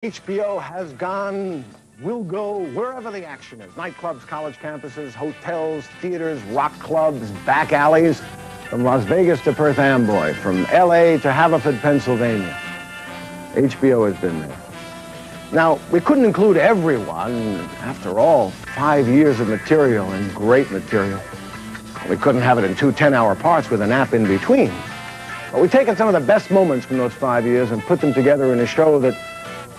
HBO has gone, will go wherever the action is. Nightclubs, college campuses, hotels, theaters, rock clubs, back alleys. From Las Vegas to Perth Amboy, from LA to Haverford, Pennsylvania. HBO has been there. Now, we couldn't include everyone. After all, 5 years of material, and great material. We couldn't have it in two 10-hour parts with a nap in between. But we've taken some of the best moments from those 5 years and put them together in a show that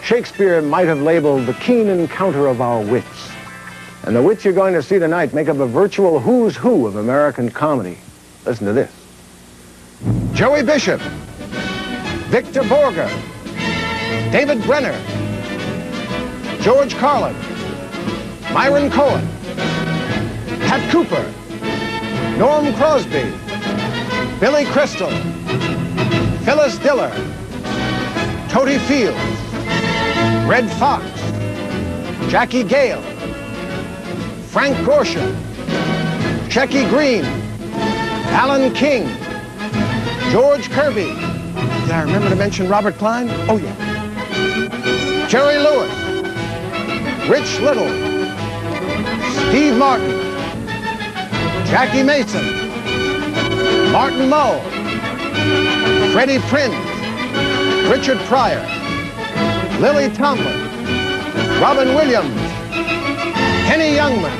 Shakespeare might have labeled the keen encounter of our wits. And the wits you're going to see tonight make up a virtual who's who of American comedy. Listen to this. Joey Bishop, Victor Borger, David Brenner, George Carlin, Myron Cohen, Pat Cooper, Norm Crosby, Billy Crystal, Phyllis Diller, Totie Fields, Red Fox, Jackie Gale, Frank Gorshin, Shecky Green, Alan King, George Kirby. Did I remember to mention Robert Klein? Oh, yeah. Jerry Lewis, Rich Little, Steve Martin, Jackie Mason, Martin Mull, Freddie Prinze, Richard Pryor, Lily Tomlin, Robin Williams, Henny Youngman.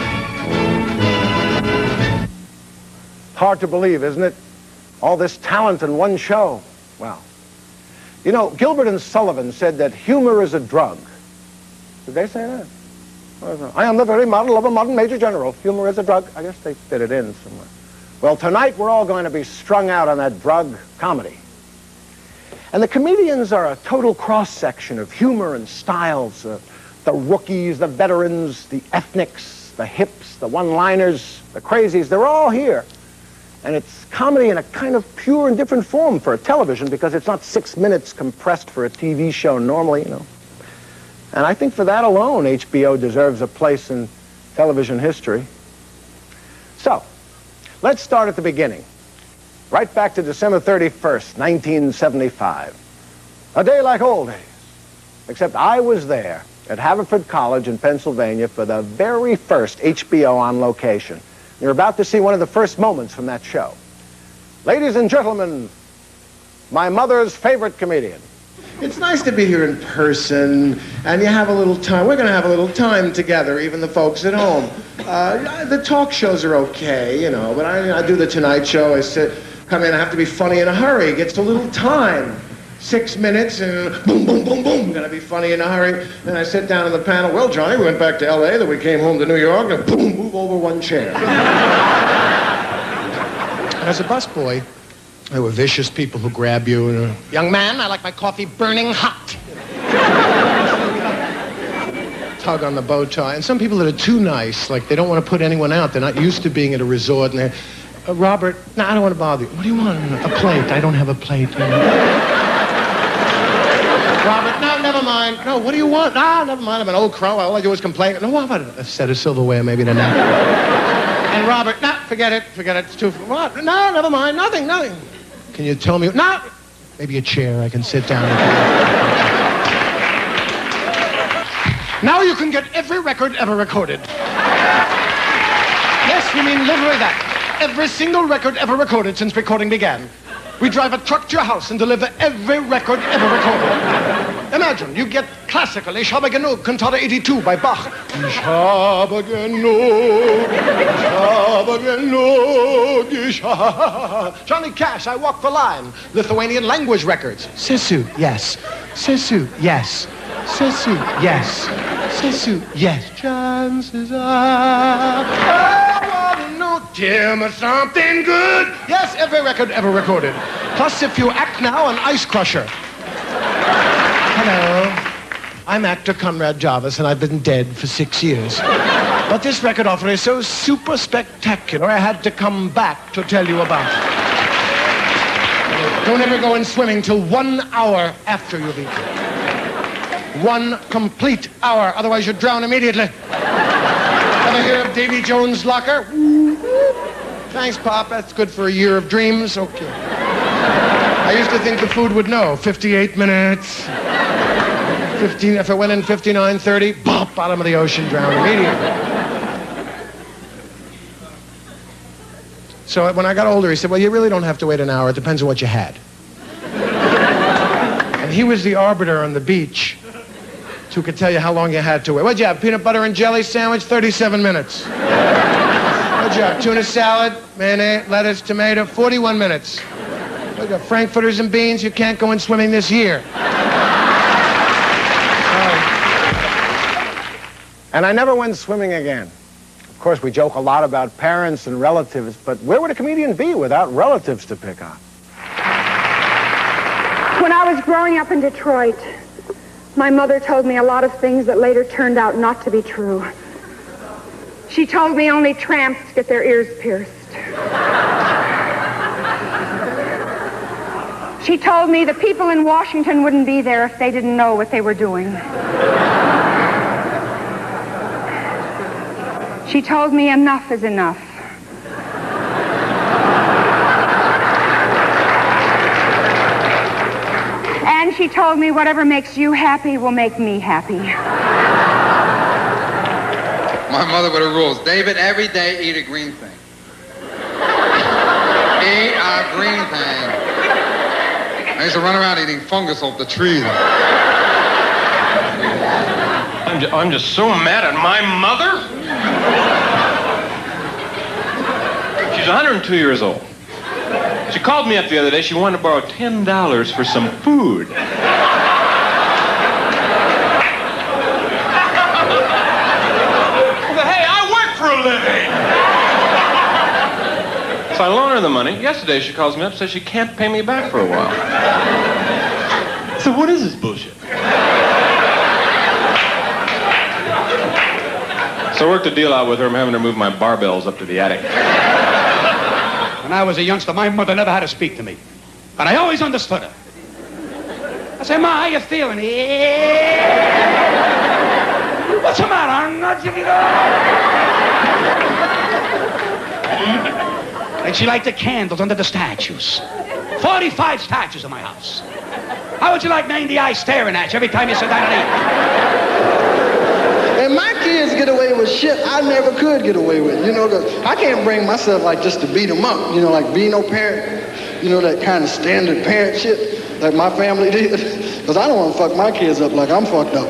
Hard to believe, isn't it? All this talent in one show. Well, you know, Gilbert and Sullivan said that humor is a drug. Did they say that? I am the very model of a modern major general. Humor is a drug. I guess they fit it in somewhere. Well, tonight we're all going to be strung out on that drug, comedy. And the comedians are a total cross-section of humor and styles. The rookies, the veterans, the ethnics, the hips, the one-liners, the crazies, they're all here. And it's comedy in a kind of pure and different form for a television because it's not 6 minutes compressed for a TV show normally, you know. And I think for that alone, HBO deserves a place in television history. So, let's start at the beginning. Right back to December 31st, 1975. A day like old days. Except I was there at Haverford College in Pennsylvania for the very first HBO on location. You're about to see one of the first moments from that show. Ladies and gentlemen, my mother's favorite comedian. It's nice to be here in person, and you have a little time. We're going to have a little time together, even the folks at home. The talk shows are okay, you know, but I do the Tonight Show. I come in, I have to be funny in a hurry. It gets a little time. 6 minutes, and boom, boom, boom, boom. Got to be funny in a hurry. Then I sit down on the panel. Well, Johnny, we went back to L.A., then we came home to New York, and boom, move over one chair. As a busboy, there were vicious people who grab you and, young man, I like my coffee burning hot. Tug on the bow tie. And some people that are too nice, like they don't want to put anyone out. They're not used to being at a resort, and they're, Robert, no, I don't want to bother you. What do you want? A plate. I don't have a plate. Robert, no, never mind. No, what do you want? No, never mind. I'm an old crow. All I do is complain. No, what about a set of silverware, maybe to nap? And Robert, no, forget it. It's too... What? No, never mind. Nothing. Can you tell me... No! Maybe a chair I can sit down and... Now you can get every record ever recorded. Yes, we mean literally that. Every single record ever recorded since recording began. We drive a truck to your house and deliver every record ever recorded. Imagine, you get classical, Ich habe genug, Cantata 82 by Bach. Ich habe genug, ich habe... Johnny Cash, I Walk the Line. Lithuanian language records. Sisu, yes. Sisu, yes. Sisu, yes. Sisu, yes. Chances are... Tell me something good. Yes, every record ever recorded. Plus, if you act now, an ice crusher. Hello. I'm actor Conrad Jarvis, and I've been dead for 6 years. But this record offer is so super spectacular, I had to come back to tell you about it. Don't ever go in swimming till 1 hour after you've eaten. 1 complete hour, otherwise you drown immediately. Ever hear of Davy Jones' locker? Thanks, Pop. That's good for a year of dreams. Okay. I used to think the food would know. 58 minutes. If it went in 59:30, pop, bottom of the ocean, drowned immediately. So when I got older, he said, well, you really don't have to wait an hour. It depends on what you had. And he was the arbiter on the beach who could tell you how long you had to wait. What'd you have, peanut butter and jelly sandwich? 37 minutes. What'd you have, tuna salad, mayonnaise, lettuce, tomato? 41 minutes. What'd you have, frankfurters and beans? You can't go in swimming this year. And I never went swimming again. Of course, we joke a lot about parents and relatives, but where would a comedian be without relatives to pick on? When I was growing up in Detroit, my mother told me a lot of things that later turned out not to be true. She told me only tramps get their ears pierced. She told me the people in Washington wouldn't be there if they didn't know what they were doing. She told me enough is enough. And she told me whatever makes you happy will make me happy. My mother with her rules. David, every day eat a green thing. Eat a green thing. I used to run around eating fungus off the trees. I'm just so mad at my mother. She's 102 years old. She called me up the other day. She wanted to borrow $10 for some food. I said, hey, I work for a living. So I loaned her the money. Yesterday she calls me up and says she can't pay me back for a while. So what is this bullshit? So I worked a deal out with her. I'm having her move my barbells up to the attic. When I was a youngster, my mother never had to speak to me. But I always understood her. I said, Ma, how you feeling? Yeah. What's the matter? I'm not... And she lighted the candles under the statues. 45 statues in my house. How would you like 90 eyes staring at you every time you sit down and eat? And my kids get away with shit I never could get away with. You know, I can't bring myself like just to beat them up. You know, like be no parent. You know, that kind of standard parent shit like my family did. Because I don't want to fuck my kids up like I'm fucked up.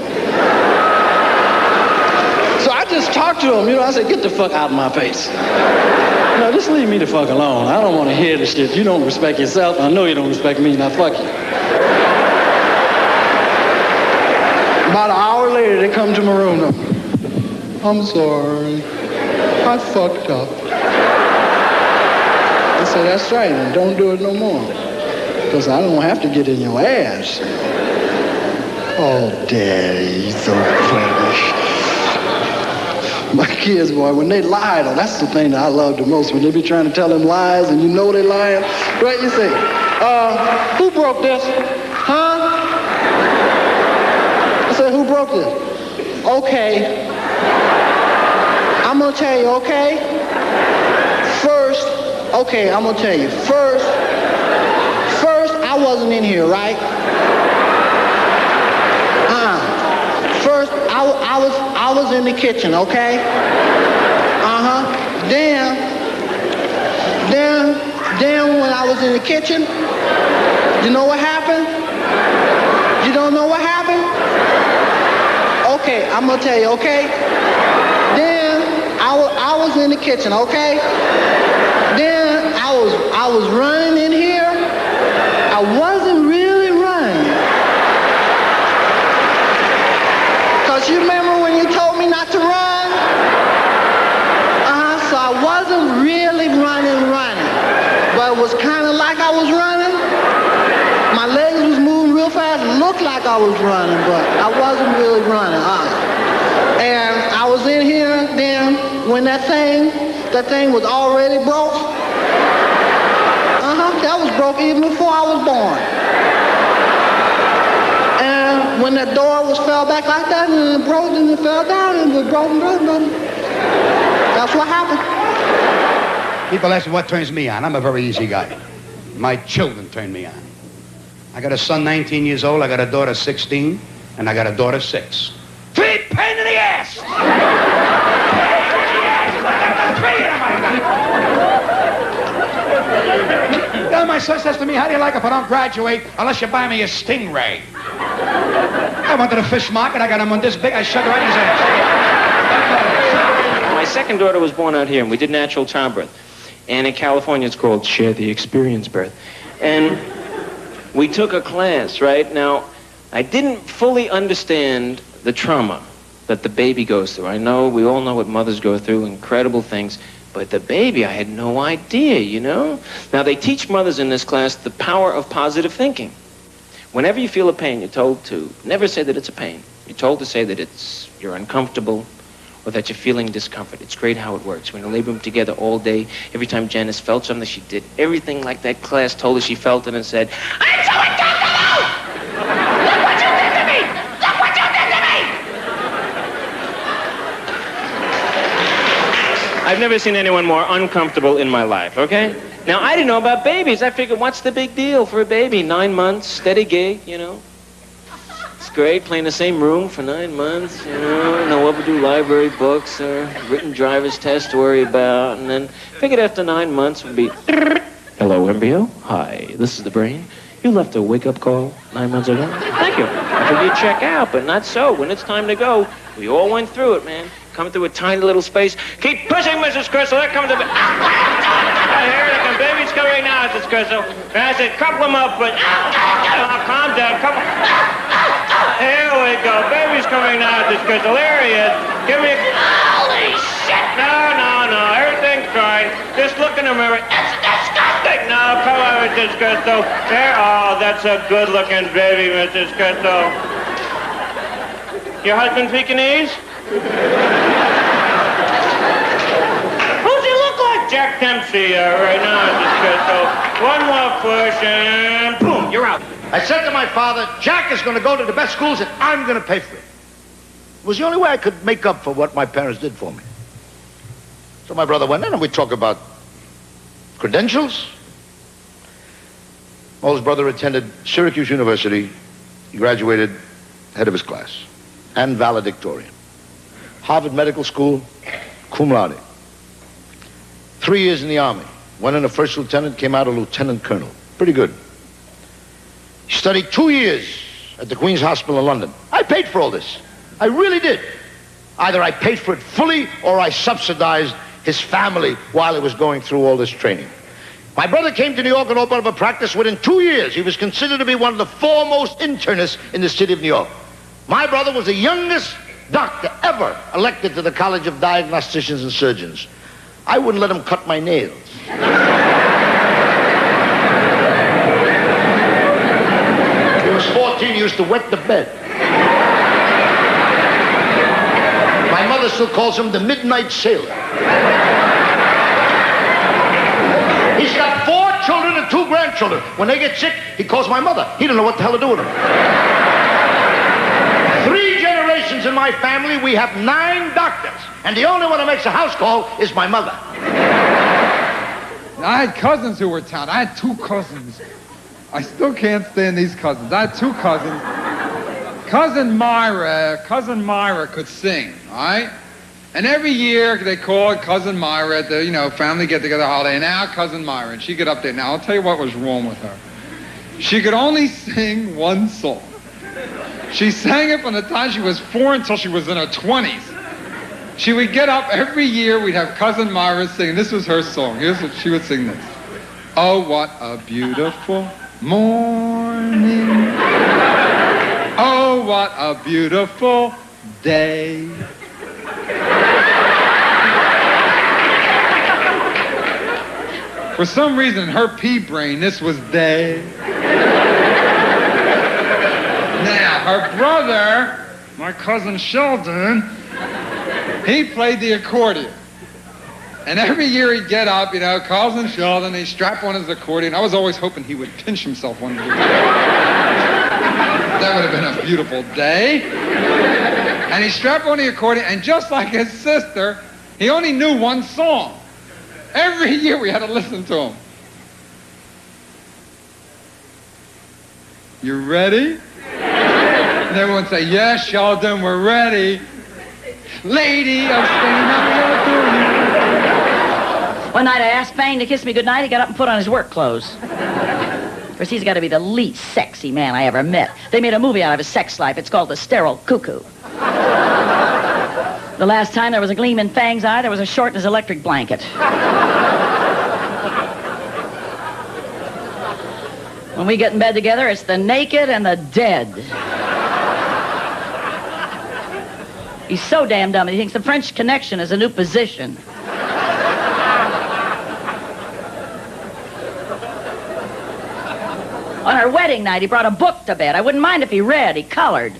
So I just talk to them. You know, I say, get the fuck out of my face. No, just leave me the fuck alone. I don't want to hear the shit. You don't respect yourself. I know you don't respect me. Now fuck you. About an hour later, they come to my room. Though. I'm sorry. I fucked up. I said, that's right, and don't do it no more. Because I don't have to get in your ass. Oh, Daddy, you're so foolish. My kids, boy, when they lie, though, that's the thing that I love the most. When they be trying to tell them lies and you know they're lying. Right, you say, who broke this? Huh? I said, who broke this? Okay. I'm gonna tell you, okay? First, okay, I'm gonna tell you. First, I wasn't in here, right? First, I was in the kitchen, okay? Then when I was in the kitchen, you know what happened? You don't know what happened? Okay, I'm gonna tell you, okay? Then I was in the kitchen, okay? Then I was running in here. I wasn't really running. Cause you remember when you told me not to run? So I wasn't really running. But it was kind of like I was running. My legs was moving real fast. It looked like I was running, but I wasn't really running. And I was in here then when that thing was already broke. That was broke even before I was born. And when that door fell back like that, and it broke, and it fell down, and it was broken. That's what happened. People ask me what turns me on. I'm a very easy guy. My children turn me on. I got a son 19 years old. I got a daughter 16. And And I got a daughter 6. 3 pain in the ass! Then my son says to me, how do you like if I don't graduate unless you buy me a Stingray? I went to the fish market, I got him on this big, I shoved it right in his ass. My second daughter was born out here, and we did natural childbirth. And in California, it's called Share the Experience Birth. And we took a class, right? Now, I didn't fully understand the trauma that the baby goes through. I know, we all know what mothers go through, incredible things. But the baby, I had no idea, you know? Now, they teach mothers in this class the power of positive thinking. Whenever you feel a pain, you're told to never say that it's a pain. You're told to say that you're uncomfortable or that you're feeling discomfort. It's great how it works. We're in a labor room together all day. Every time Janice felt something, she did everything like that class told her she felt it and said, I'm so uncomfortable! Look what you did to me! Look what you did to me! I've never seen anyone more uncomfortable in my life, okay? Now, I didn't know about babies. I figured, what's the big deal for a baby? 9 months, steady gig, you know? It's great, playing the same room for 9 months, you know? No overdue library books or written driver's test to worry about. And then figured after 9 months would be, hello, embryo. Hi, this is the brain. You left a wake-up call 9 months ago. Thank you. I figured you'd check out, but not so. When it's time to go, we all went through it, man. Coming through a tiny little space. Keep pushing, Mrs. Crystal. There comes the... Here they come. Baby's coming now, Mrs. Crystal. I said, couple them up, but... calm down. Couple... Here we go. Baby's coming now, Mrs. Crystal. There he is. Give me a... Holy shit! No. Everything's fine. Just look in the mirror. It's disgusting. No, come on, Mrs. Crystal. There. Oh, that's a good-looking baby, Mrs. Crystal. Your husband Pekingese? Who's he look like? Jack Dempsey right now, Mrs. Crystal. One more push and boom, you're out. I said to my father, Jack is going to go to the best schools and I'm going to pay for it. It was the only way I could make up for what my parents did for me. So my brother went in and we talked about credentials. Mo's brother attended Syracuse University. He graduated head of his class and valedictorian. Harvard Medical School, cum laude. 3 years in the Army. Went in a first lieutenant, came out a lieutenant colonel. Pretty good. He studied 2 years at the Queen's Hospital in London. I paid for all this. I really did. Either I paid for it fully or I subsidized his family while he was going through all this training. My brother came to New York and opened up a practice. Within 2 years, he was considered to be one of the foremost internists in the city of New York. My brother was the youngest doctor ever elected to the College of Diagnosticians and Surgeons. I wouldn't let him cut my nails. He was 14, he used to wet the bed. My mother still calls him the Midnight Sailor. He's got 4 children and 2 grandchildren. When they get sick, he calls my mother. He don't know what the hell to do with them. 3 generations in my family, we have 9 doctors. And the only one who makes a house call is my mother. I had cousins who were talented. I had 2 cousins. I still can't stand these cousins. I had 2 cousins. Cousin Myra could sing, all right? And every year they called Cousin Myra at the, family get-together holiday. And now Cousin Myra, and she'd get up there. Now, I'll tell you what was wrong with her. She could only sing one song. She sang it from the time she was 4 until she was in her 20s. She would get up every year, we'd have Cousin Myra sing. This was her song. Here's what she would sing this. Oh, what a beautiful morning. Oh, what a beautiful day. For some reason, her pea brain, this was day. Now, her brother, my cousin Sheldon, he played the accordion. And every year he'd get up, cousin Sheldon, he'd strap on his accordion. I was always hoping he would pinch himself one day. That would have been a beautiful day. And he'd strap on the accordion, and just like his sister, he only knew one song. Every year we had to listen to him. You ready? And everyone say, yes, Sheldon, we're ready. Lady of Spain, I adore you. One night I asked Fang to kiss me goodnight. He got up and put on his work clothes. Of course, he's got to be the least sexy man I ever met. They made a movie out of his sex life. It's called The Sterile Cuckoo. The last time there was a gleam in Fang's eye, there was a short in his electric blanket. When we get in bed together, it's the naked and the dead. He's so damn dumb. He thinks the French Connection is a new position. On our wedding night, he brought a book to bed. I wouldn't mind if he read. He colored.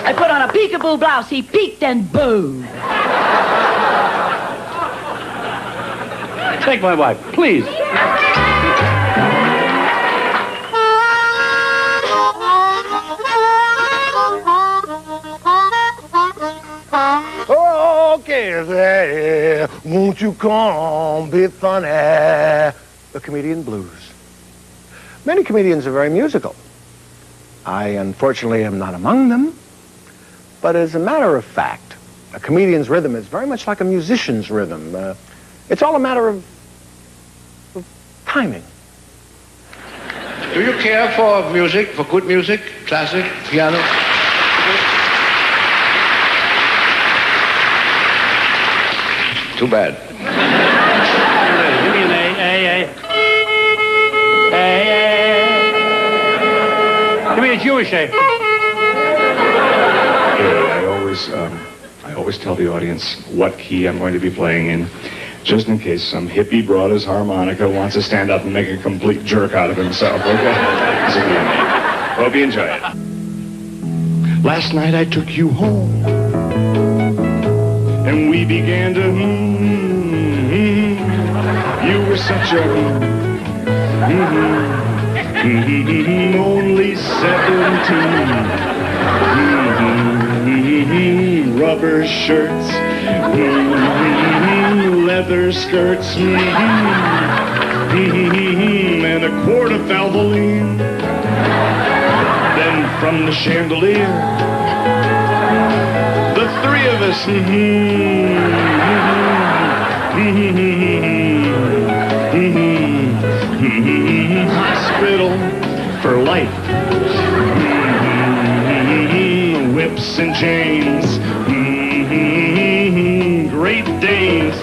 I put on a peekaboo blouse. He peeked and booed. Take my wife, please. Okay, there, won't you come be funny? The comedian blues. Many comedians are very musical. I, unfortunately, am not among them. But as a matter of fact, a comedian's rhythm is very much like a musician's rhythm. It's all a matter of timing. Do you care for music, for good music, classic, piano? Too bad. Give me an A. Give me a Jewish A. I always tell the audience what key I'm going to be playing in, just in case some hippie brought his harmonica wants to stand up and make a complete jerk out of himself, okay? So, hope you enjoy it. Last night I took you home, and we began to you were such a only 17. Rubber shirts, leather skirts, and a quart of Valvoline. Then from the chandelier, the three of us, hospital for life, whips and chains, Great Danes.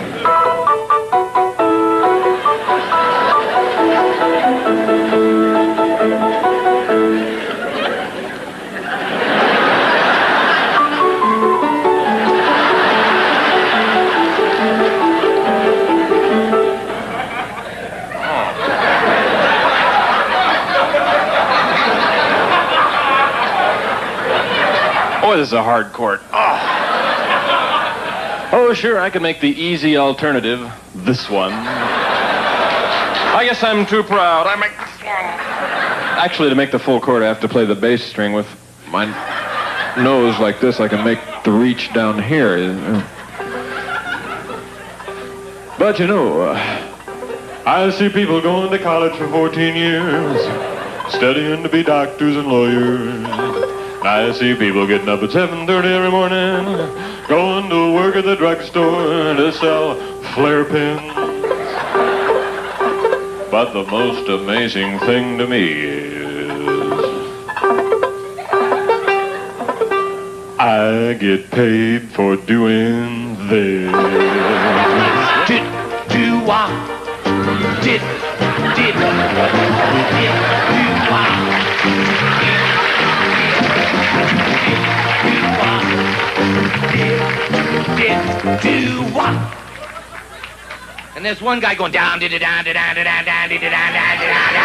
Boy, this is a hard court. Oh, sure, I can make the easy alternative, this one. I guess I'm too proud. I make this one. Actually, to make the full chord, I have to play the bass string with my nose like this. I can make the reach down here. But, you know, I see people going to college for 14 years, studying to be doctors and lawyers. I see people getting up at 7:30 every morning, going to work at the drugstore to sell flare pins. But the most amazing thing to me is I get paid for doing this. Do-wah. And there's one guy going down, down, down, down, down, down, down, down, down.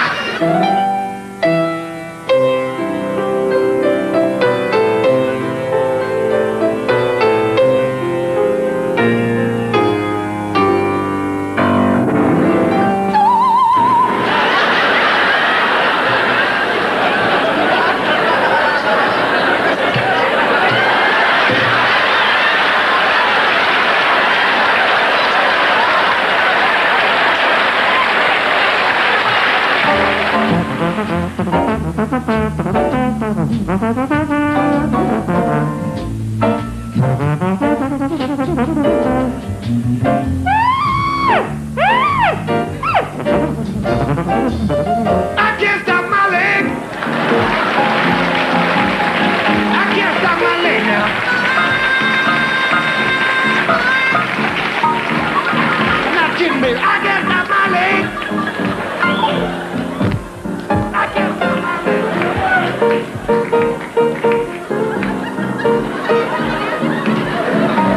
I can't stop my leg. I can't stop my leg now. I'm not kidding, baby. I can't stop my leg. I can't stop my leg.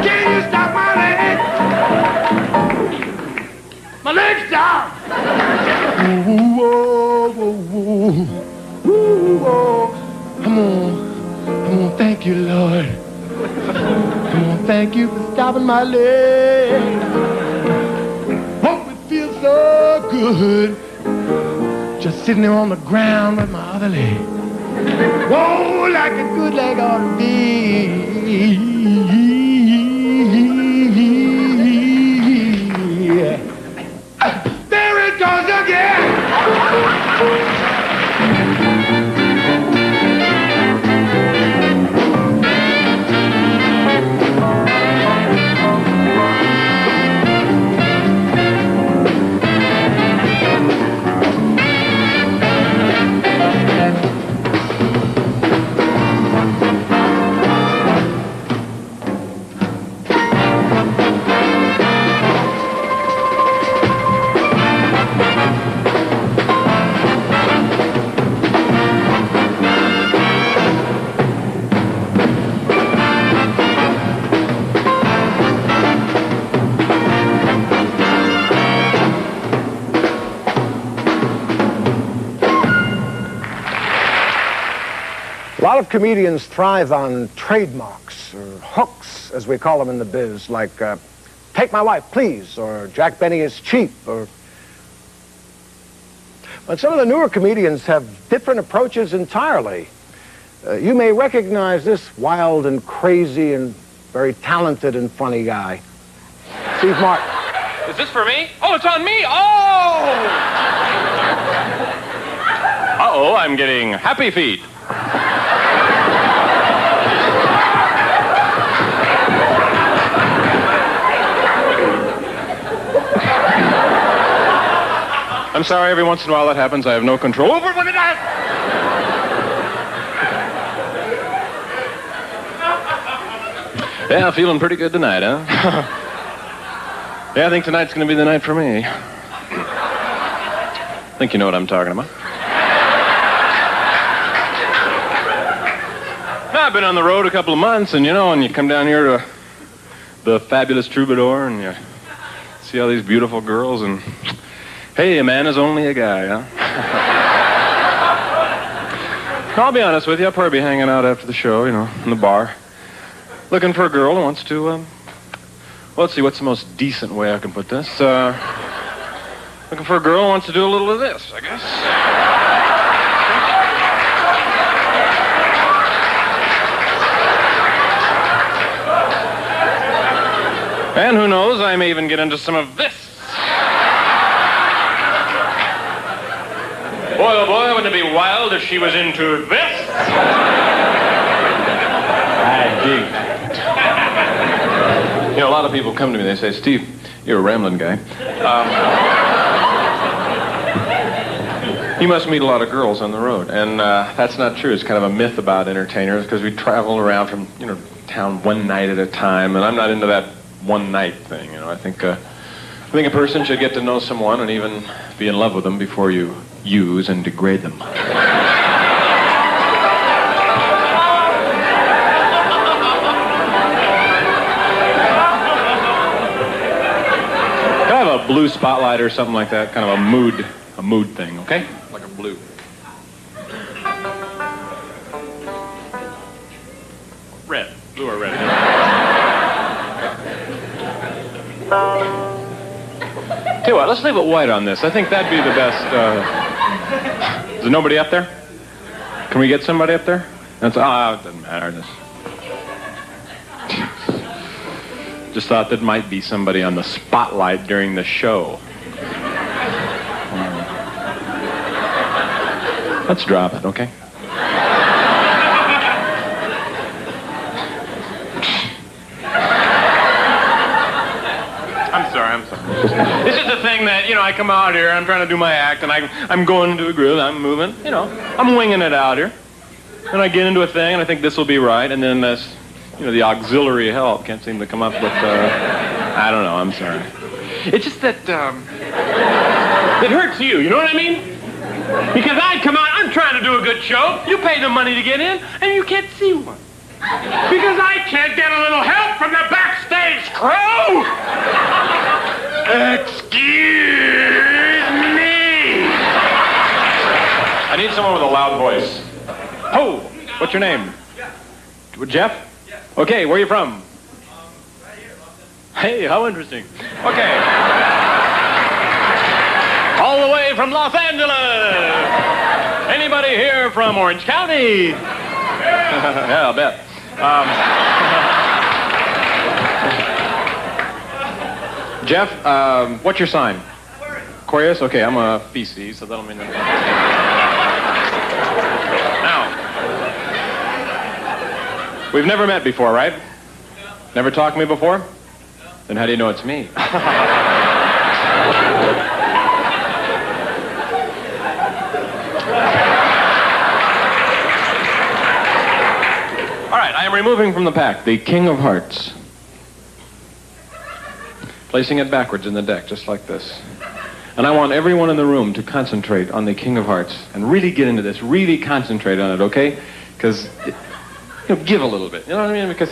Can you stop my leg? My leg's down. Ooh, oh, oh, oh. Ooh, oh. Come on, thank you, Lord. Come on, thank you for stopping my leg. Hope it feels so good. Just sitting there on the ground with my other leg. Whoa, like a good leg ought to be. There it goes again. A lot of comedians thrive on trademarks, or hooks, as we call them in the biz, like, take my wife, please, or Jack Benny is cheap, or... But some of the newer comedians have different approaches entirely. You may recognize this wild and crazy and very talented and funny guy. Steve Martin. Is this for me? Oh, it's on me! Oh! Uh-oh, I'm getting happy feet. I'm sorry, every once in a while that happens. I have no control over it when it does. Yeah, feeling pretty good tonight, huh? Yeah, I think tonight's going to be the night for me. I think you know what I'm talking about. I've been on the road a couple of months, and you know, when you come down here to the Fabulous Troubadour, and you see all these beautiful girls, and hey, a man is only a guy, huh? I'll be honest with you, I'll probably be hanging out after the show, you know, in the bar, looking for a girl who wants to, well, let's see, what's the most decent way I can put this? Looking for a girl who wants to do a little of this, I guess. And who knows, I may even get into some of this. Boy, oh boy, wouldn't it be wild if she was into this? I dig that. You know, a lot of people come to me, they say, Steve, you're a rambling guy. You must meet a lot of girls on the road. And that's not true. It's kind of a myth about entertainers because we travel around from, you know, town one night at a time. And I'm not into that one night thing, you know. I think a person should get to know someone and even be in love with them before you use and degrade them. I have a blue spotlight or something like that, kind of a mood thing, okay? Like a blue. Red, blue or red. Tell you what, let's leave it white on this. I think that'd be the best. Is there nobody up there? Can we get somebody up there? It doesn't matter. Just thought that might be somebody on the spotlight during the show. Let's drop it, okay? I'm sorry. This is the thing that, I come out here, I'm trying to do my act, and I'm going into a groove, I'm moving, I'm winging it out here. And I get into a thing, and I think this will be right, and then this, the auxiliary help can't seem to come up with, I don't know, I'm sorry. It's just that, it hurts you know what I mean? Because I come out, I'm trying to do a good show, you pay the money to get in, and you can't see one. Because I can't get a little help from the backstage crew! Excuse me! I need someone with a loud voice. Oh, what's your name? Jeff? Okay, where are you from? Right here, Los Angeles. Hey, how interesting. Okay. All the way from Los Angeles. Anybody here from Orange County? Yeah, I'll bet. Jeff, what's your sign? Aquarius? Okay, I'm a Pisces, so that'll mean that. Now, we've never met before, right? No. Never talked to me before? No. Then how do you know it's me? All right, I am removing from the pack the King of Hearts. Placing it backwards in the deck, just like this. And I want everyone in the room to concentrate on the King of Hearts and really get into this, really concentrate on it, okay? Because, give a little bit, you know what I mean? Because,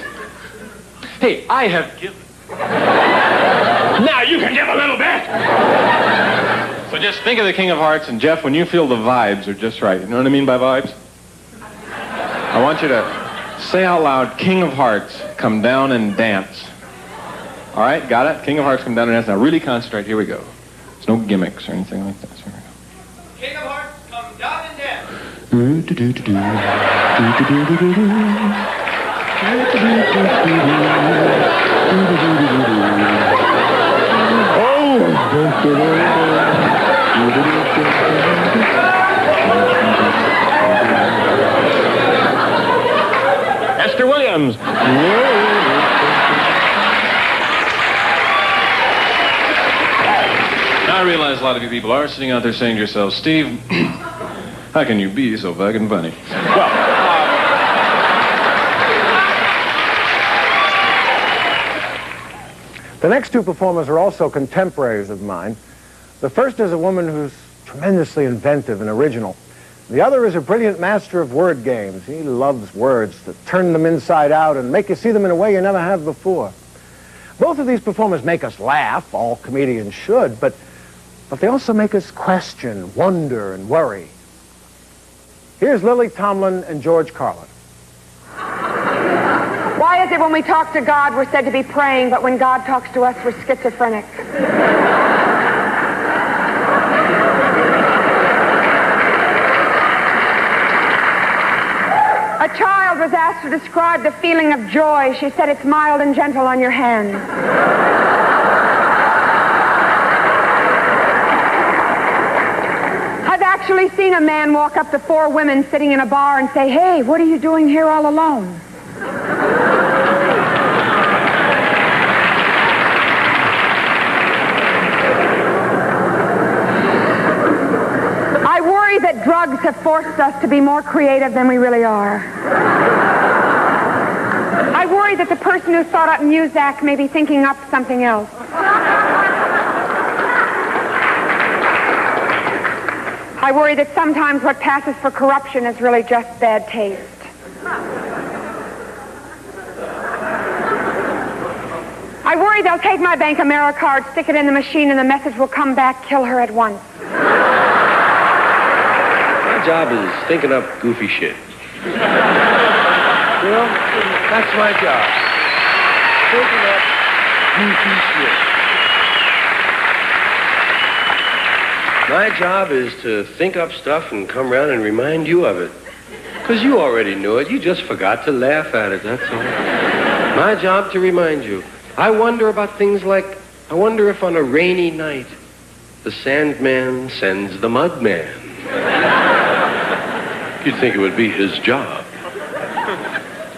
hey, I have given. Now you can give a little bit! So just think of the King of Hearts, and Jeff, when you feel the vibes are just right, you know what I mean by vibes? I want you to say out loud, King of Hearts, come down and dance. All right, got it? King of Hearts, come down and dance. Now really concentrate. Here we go. There's no gimmicks or anything like that. Here we go. King of Hearts, come down and dance. Esther Williams. I realize a lot of you people are sitting out there saying to yourselves, Steve, how can you be so fucking funny? Well, the next two performers are also contemporaries of mine. The first is a woman who's tremendously inventive and original. The other is a brilliant master of word games. He loves words that turn them inside out and make you see them in a way you never have before. Both of these performers make us laugh, all comedians should, but they also make us question, wonder, and worry. Here's Lily Tomlin and George Carlin. Why is it when we talk to God, we're said to be praying, but when God talks to us, we're schizophrenic? A child was asked to describe the feeling of joy. She said it's mild and gentle on your hand. I've actually seen a man walk up to four women sitting in a bar and say, "Hey, what are you doing here all alone?" I worry that drugs have forced us to be more creative than we really are. I worry that the person who thought up Muzak may be thinking up something else. I worry that sometimes what passes for corruption is really just bad taste. I worry they'll take my Bank AmeriCard, stick it in the machine, and the message will come back, kill her at once. My job is thinking up goofy shit. That's my job. Thinking up goofy shit. My job is to think up stuff and come around and remind you of it. Because you already knew it. You just forgot to laugh at it, that's all. My job to remind you. I wonder about things like, I wonder if on a rainy night, the Sandman sends the Mudman. You'd think it would be his job.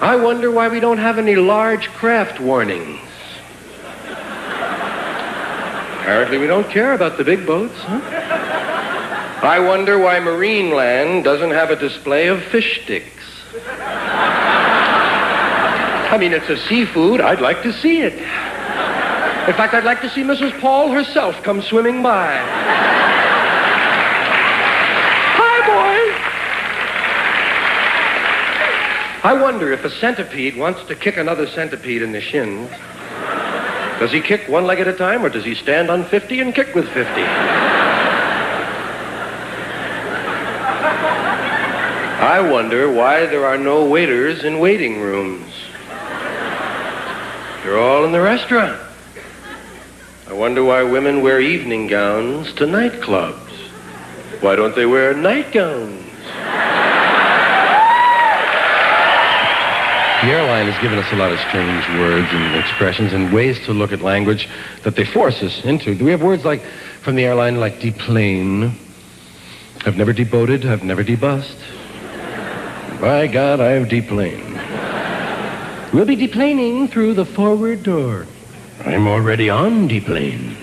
I wonder why we don't have any large craft warnings. Apparently we don't care about the big boats, huh? I wonder why Marineland doesn't have a display of fish sticks. I mean, it's a seafood. I'd like to see it. In fact, I'd like to see Mrs. Paul herself come swimming by. Hi, boys. I wonder if a centipede wants to kick another centipede in the shins. Does he kick one leg at a time, or does he stand on 50 and kick with 50? I wonder why there are no waiters in waiting rooms. They're all in the restaurant. I wonder why women wear evening gowns to nightclubs. Why don't they wear nightgowns? The airline has given us a lot of strange words and expressions and ways to look at language that they force us into. Do we have words like, from the airline, like deplane? I've never deboated, I've never debussed. By God, I have deplaned. We'll be deplaning through the forward door. I'm already on deplane.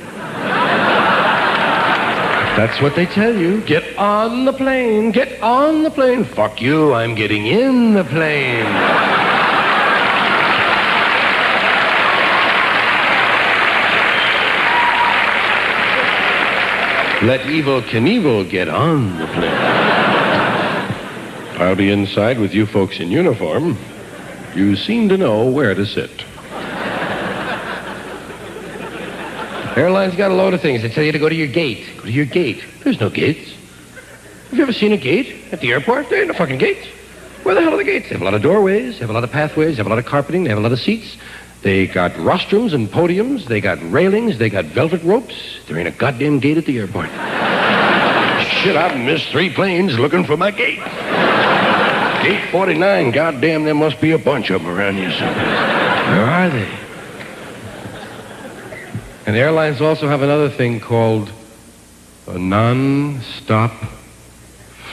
That's what they tell you. Get on the plane, get on the plane. Fuck you, I'm getting in the plane. Let Evel Knievel get on the plane. I'll be inside with you folks in uniform. You seem to know where to sit. Airlines got a load of things. They tell you to go to your gate. Go to your gate. There's no gates. Have you ever seen a gate at the airport? There ain't no fucking gates. Where the hell are the gates? They have a lot of doorways. They have a lot of pathways. They have a lot of carpeting. They have a lot of seats. They got rostrums and podiums. They got railings. They got velvet ropes. There ain't a goddamn gate at the airport. Shit, I've missed 3 planes looking for my gate. Gate 49. Goddamn, there must be a bunch of them around here somewhere. Where are they? And airlines also have another thing called a non-stop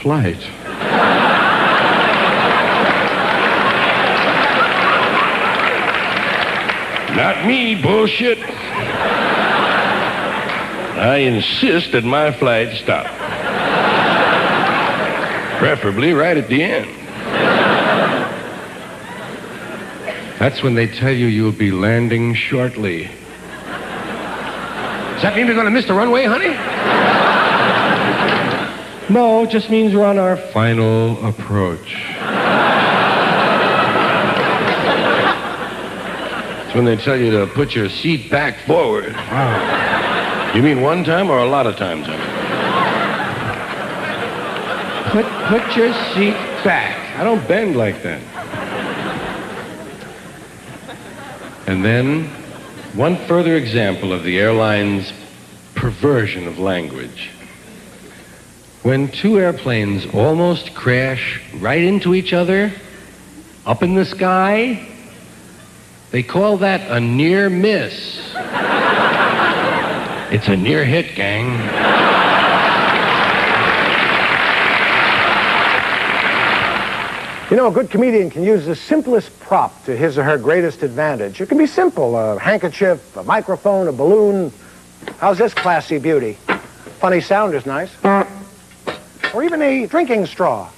flight. Not me, bullshit. I insist that my flight stop. Preferably right at the end. That's when they tell you you'll be landing shortly. Does that mean we're going to miss the runway, honey? No, it just means we're on our final approach. It's when they tell you to put your seat back forward. Wow. You mean one time or a lot of times, honey? Put your seat back. I don't bend like that. And then, one further example of the airline's perversion of language. When 2 airplanes almost crash right into each other, up in the sky, they call that a near miss. It's a near hit, gang. You know, a good comedian can use the simplest prop to his or her greatest advantage. It can be simple, a handkerchief, a microphone, a balloon. How's this classy beauty? Funny sound is nice. Or even a drinking straw.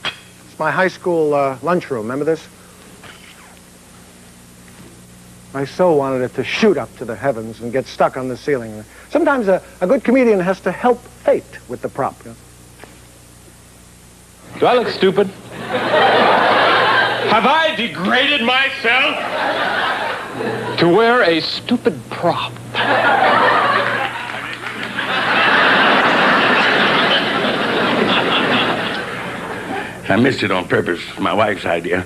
It's my high school lunchroom. Remember this? I so wanted it to shoot up to the heavens and get stuck on the ceiling. Sometimes a good comedian has to help fate with the prop. You know? Do I look stupid? Have I degraded myself to wear a stupid prop? I missed it on purpose. My wife's idea.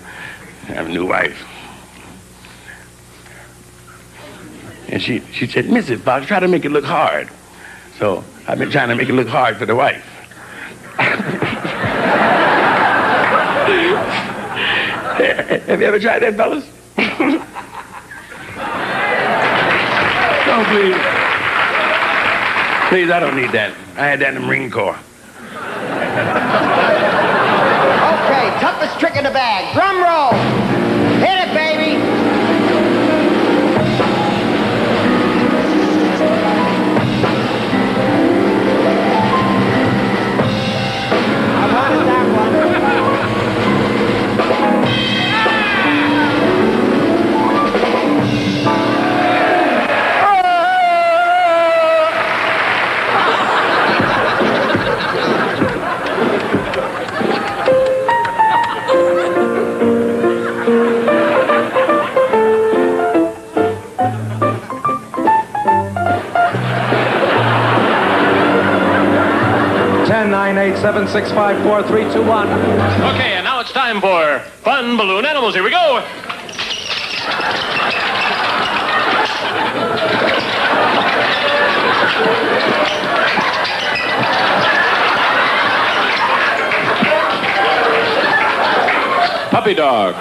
I have a new wife. And she said, Mrs. Fox, try to make it look hard. So I've been trying to make it look hard for the wife. Have you ever tried that, fellas? No, please. Please, I don't need that. I had that in the Marine Corps. 1-877-654-4321. Okay, and now it's time for Fun Balloon Animals. Here we go. Puppy dog.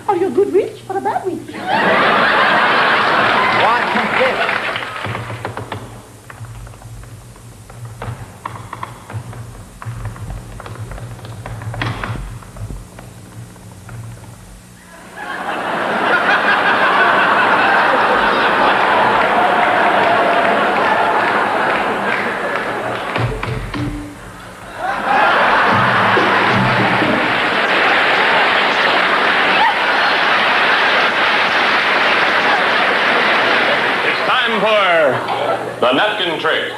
Are you a good witch or a bad witch? The napkin trick.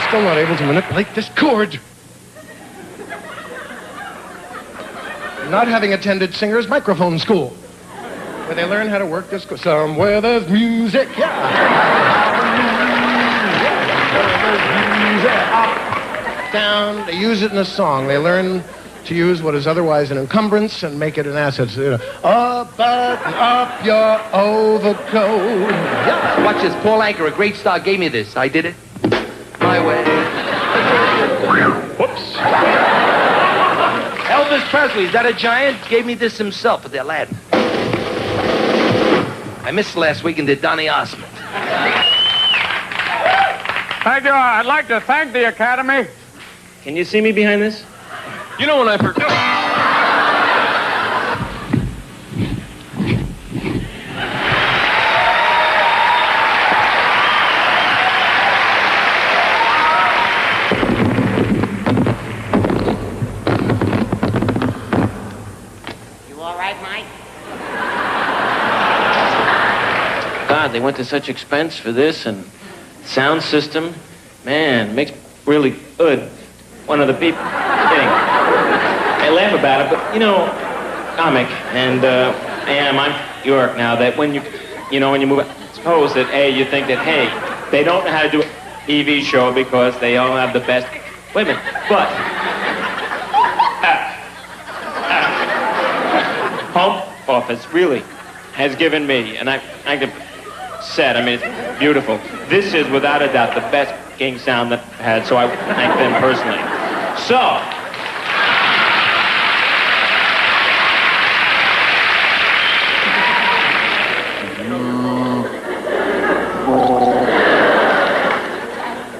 Still not able to manipulate this cord. Not having attended singer's microphone school, where they learn how to work this. Somewhere there's music, up, down. They use it in a song. They learn to use what is otherwise an encumbrance and make it an asset. So, up, button up your overcoat. Yeah. Watch this. Paul Anka, a great star, gave me this. I did it my way. Whoops. Elvis Presley, is that a giant? Gave me this himself at the Aladdin. I missed last week and did Donny Osmond. Thank you. I'd like to thank the Academy. Can you see me behind this? You know when I forgot. You all right, Mike? God, they went to such expense for this and sound system. Man, makes really good. One of the people, kidding. I laugh about it, but you know, comic, and I'm York now. That when you move, suppose that you think that they don't know how to do a TV show because they all have the best women, but Home Office really has given me, and I can said, I mean, it's beautiful. This is without a doubt the best king sound that I've had, so I thank them personally. So,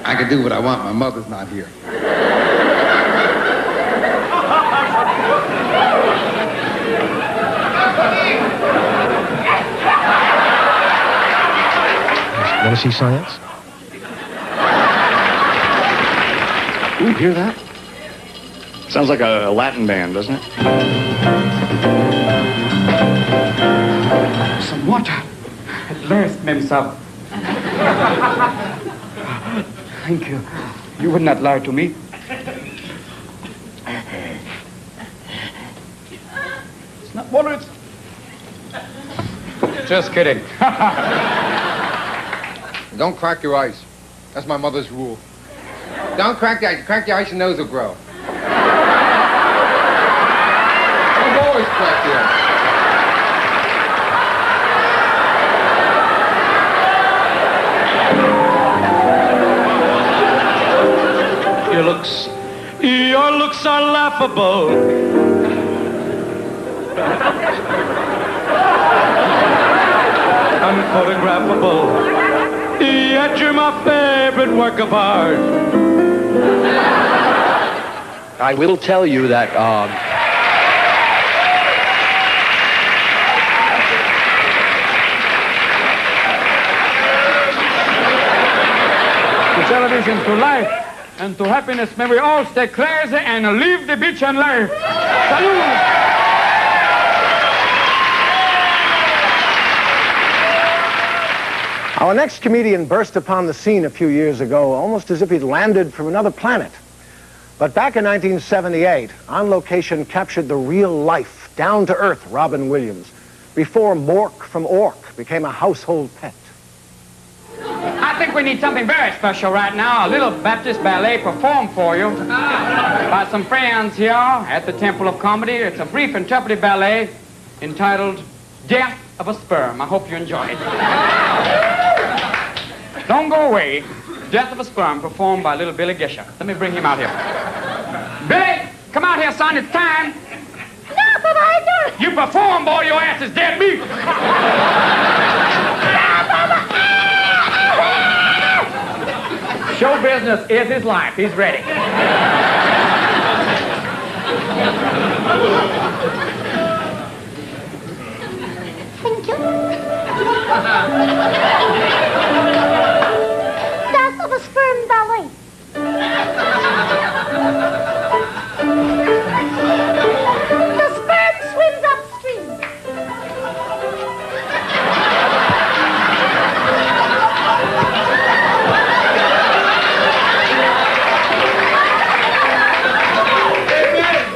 I can do what I want. My mother's not here. Want to see science? Ooh, hear that? Sounds like a Latin band, doesn't it? Some water. At last, Mem-Sab. Thank you. You would not lie to me. It's not water, it's... Just kidding. Don't crack your ice. That's my mother's rule. Don't crack the ice. Crack the ice, your nose will grow. Don't always crack the ice. Your looks are laughable. Unphotographable. Yet you're my favorite work of art. I will tell you that, To television, to life, and to happiness, may we all stay crazy and leave the beach and life. Salud! Our next comedian burst upon the scene a few years ago, almost as if he'd landed from another planet. But back in 1978, On Location captured the real-life, down-to-earth Robin Williams, before Mork from Ork became a household pet. I think we need something very special right now. A little Baptist ballet performed for you by some friends here at the Temple of Comedy. It's a brief interpretive ballet entitled Death of a Sperm. I hope you enjoy it. Don't go away. Death of a Sperm, performed by little Billy Gisher. Let me bring him out here. Billy, come out here, son. It's time. No, but I don't. You perform, boy. Your ass is dead meat. Show business is his life. He's ready. Thank you. Death of a Sperm ballet. The sperm swims upstream.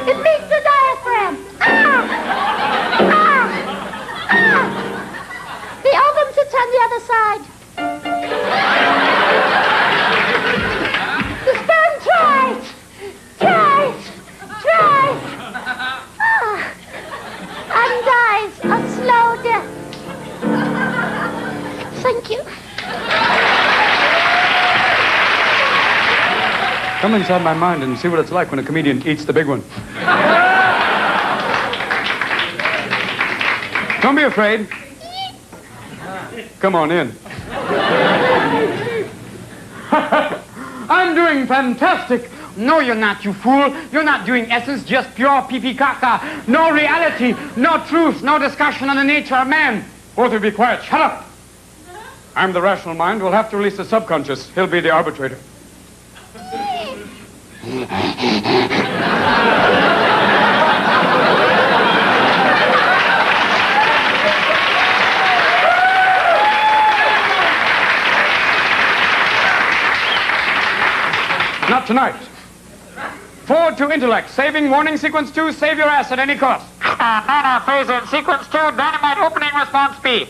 It meets the diaphragm. The ovum sits on the other side. The sperm tries. And dies a slow death. Thank you. Come inside my mind and see what it's like when a comedian eats the big one. Don't be afraid. Come on in. I'm doing fantastic. No, you're not, you fool. You're not doing essence, just pure pee-pee caca. No reality, no truth, no discussion on the nature of man. Both of you be quiet. Shut up. I'm the rational mind. We'll have to release the subconscious. He'll be the arbitrator. Not tonight. Forward to intellect. Saving warning sequence 2. Save your ass at any cost. Phase in sequence 2. Dynamite opening response B.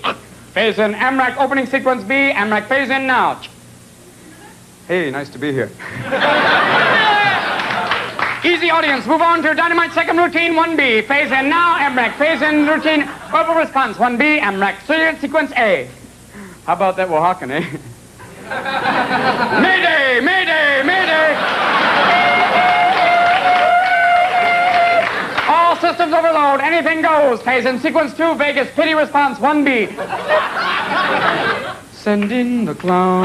Phase in AMRAC opening sequence B. AMRAC phase in now. Hey, nice to be here. Easy audience. Move on to dynamite second routine 1B. Phase in now. AMRAC phase in routine. Verbal response 1B. AMRAC sequence A. How about that Oaxacan, eh? Mayday! Mayday! Mayday! All systems overload. Anything goes. Phase in sequence 2. Vegas pity response 1B. Send in the clown.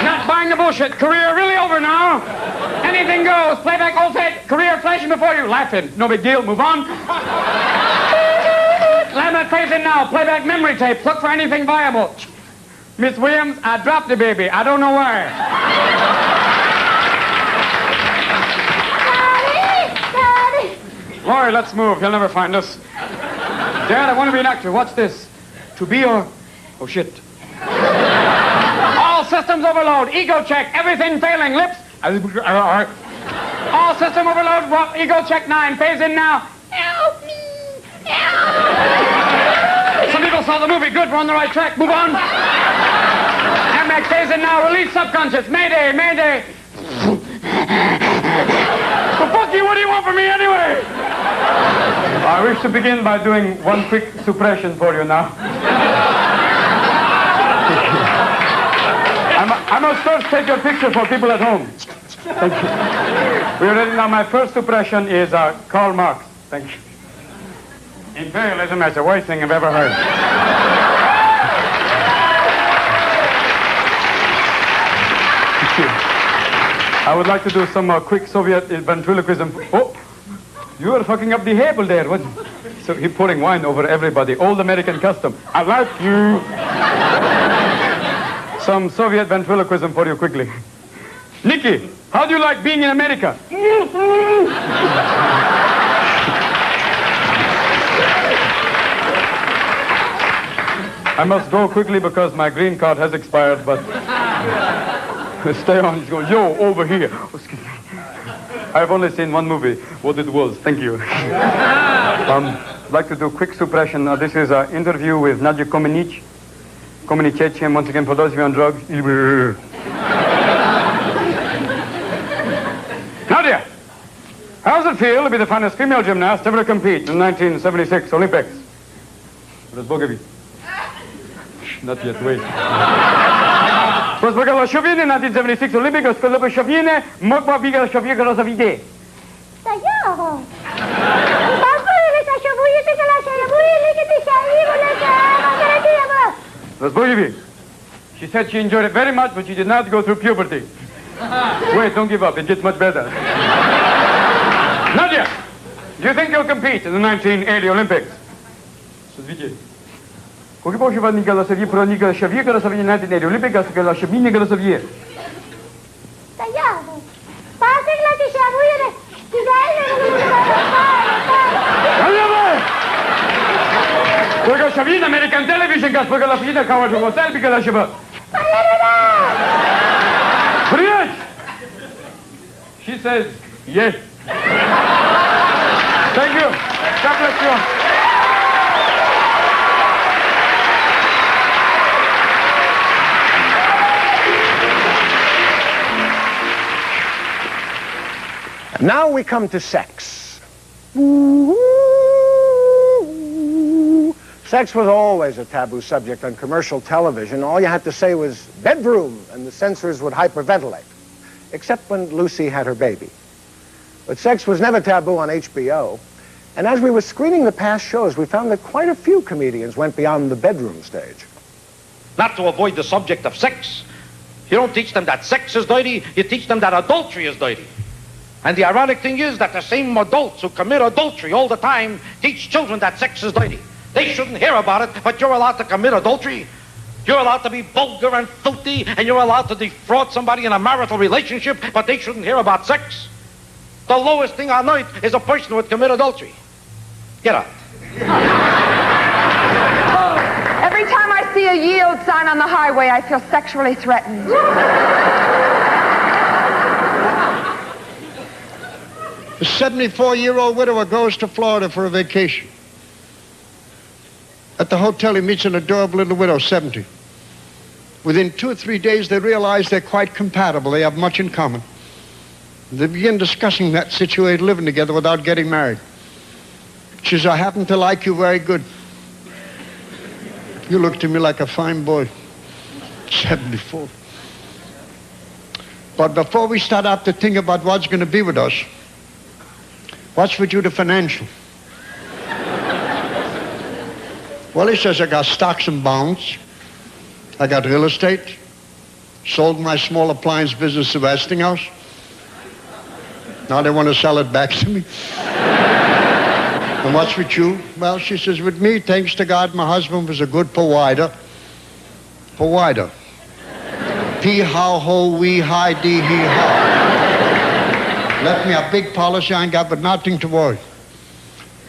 Not buying the bullshit. Career really over now. Anything goes. Playback all set. Career flashing before you. Laughing. No big deal. Move on. Laminate phase in now. Playback memory tape. Look for anything viable. Miss Williams, I dropped the baby. I don't know why. Daddy! Roy, let's move. He'll never find us. Dad, I want to be an actor. What's this? To be or... Oh, shit. All systems overload. Ego check. Everything failing. Lips. All system overload. Ego check 9. Phase in now. Help me! Help! Some people saw the movie. Good. We're on the right track. Move on. AMRAC phase in now. Release subconscious. Mayday. Mayday. Well, fuck you. What do you want from me anyway? I wish to begin by doing one quick suppression for you now. I must first take your picture for people at home. Thank you. We are ready now. My first suppression is Karl Marx. Thank you. Imperialism is the worst thing I've ever heard. I would like to do some quick Soviet ventriloquism. Oh, you are fucking up the table there. What? So he's pouring wine over everybody. Old American custom. I like you. Some Soviet ventriloquism for you quickly. Nikki, how do you like being in America? I must go quickly because my green card has expired, but stay on. He's going, yo, over here. Oh, excuse me. I've only seen one movie, what it was. Thank you. I'd like to do quick suppression. This is an interview with Nadia Comaneci. And once again, for those of you on drugs, Nadia, how does it feel to be the finest female gymnast ever to compete in the 1976 Olympics? Разбогави. Not yet, wait. Разбогала Шовине, 1976 Olympics, Сколоба Шовине, Моква Бигала Шовине, Розовиде. Стоял. Разбогави. She said she enjoyed it very much, but she did not go through puberty. Wait, don't give up. It gets much better. Nadia, do you think you'll compete in the 1980 Olympics? Кога може да ни голосови про ни голосови, голосови на 1980 Olympics, голосови не голосови. Стоял. Пасекла ти се абуире. Ти Кога шави на American television, газ, кога la fina кава до хотел, би кога шаба. Привет! She says, yes. Thank you. God bless you. Now we come to sex. Sex was always a taboo subject on commercial television. All you had to say was bedroom, and the censors would hyperventilate, except when Lucy had her baby. But sex was never taboo on HBO. And as we were screening the past shows, we found that quite a few comedians went beyond the bedroom stage. Not to avoid the subject of sex. You don't teach them that sex is dirty, you teach them that adultery is dirty. And the ironic thing is that the same adults who commit adultery all the time teach children that sex is dirty. They shouldn't hear about it, but you're allowed to commit adultery. You're allowed to be vulgar and filthy, and you're allowed to defraud somebody in a marital relationship, but they shouldn't hear about sex. The lowest thing on earth is a person who would commit adultery. Get out. Every time I see a yield sign on the highway, I feel sexually threatened. A 74-year-old widower goes to Florida for a vacation. At the hotel, he meets an adorable little widow, 70. Within 2 or 3 days, they realize they're quite compatible. They have much in common. They begin discussing that situation, living together without getting married. She says, I happen to like you very good. You look to me like a fine boy. 74. But before we start out to think about what's going to be with us, what's with you the financial? Well, he says, I got stocks and bonds. I got real estate. Sold my small appliance business to Westinghouse. Now they want to sell it back to me. And what's with you? Well, she says, with me, thanks to God, my husband was a good provider. Provider. P-how-ho-wee-hi-dee-hee-haw. Left me a big policy, I ain't got but nothing to worry.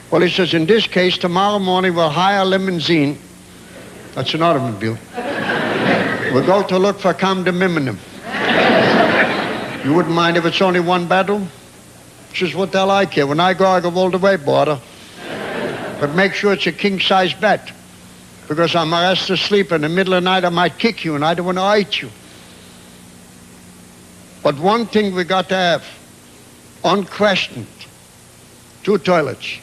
Well, he says, in this case, tomorrow morning we'll hire a limousine. That's an automobile. We'll go to look for condominium. You wouldn't mind if it's only one bedroom? She says, what the hell I care? When I go all the way, border. But make sure it's a king-size bed. Because I'm a restless sleeper. In the middle of the night, I might kick you, and I don't want to hurt you. But one thing we got to have, unquestioned, 2 toilets.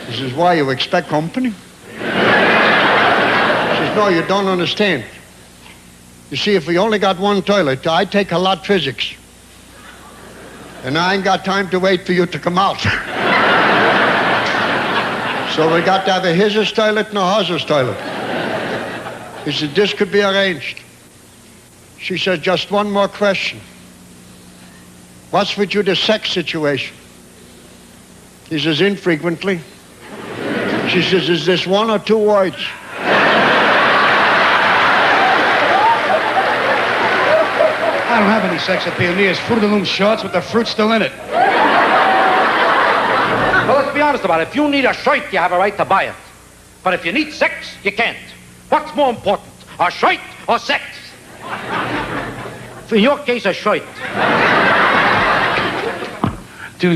This is why you expect company. She says, no, you don't understand. You see, if we only got 1 toilet, I take a lot physics. And I ain't got time to wait for you to come out. So we got to have a his toilet and a hers toilet. He said, this could be arranged. She said, just one more question. What's with you, the sex situation? He says, infrequently. She says, is this 1 or 2 words? I don't have any sex appeal. Near's Fruit of the Loom shorts with the fruit still in it. Well, let's be honest about it. If you need a shirt, you have a right to buy it. But if you need sex, you can't. What's more important, a shirt or sex? In your case, a shirt. Two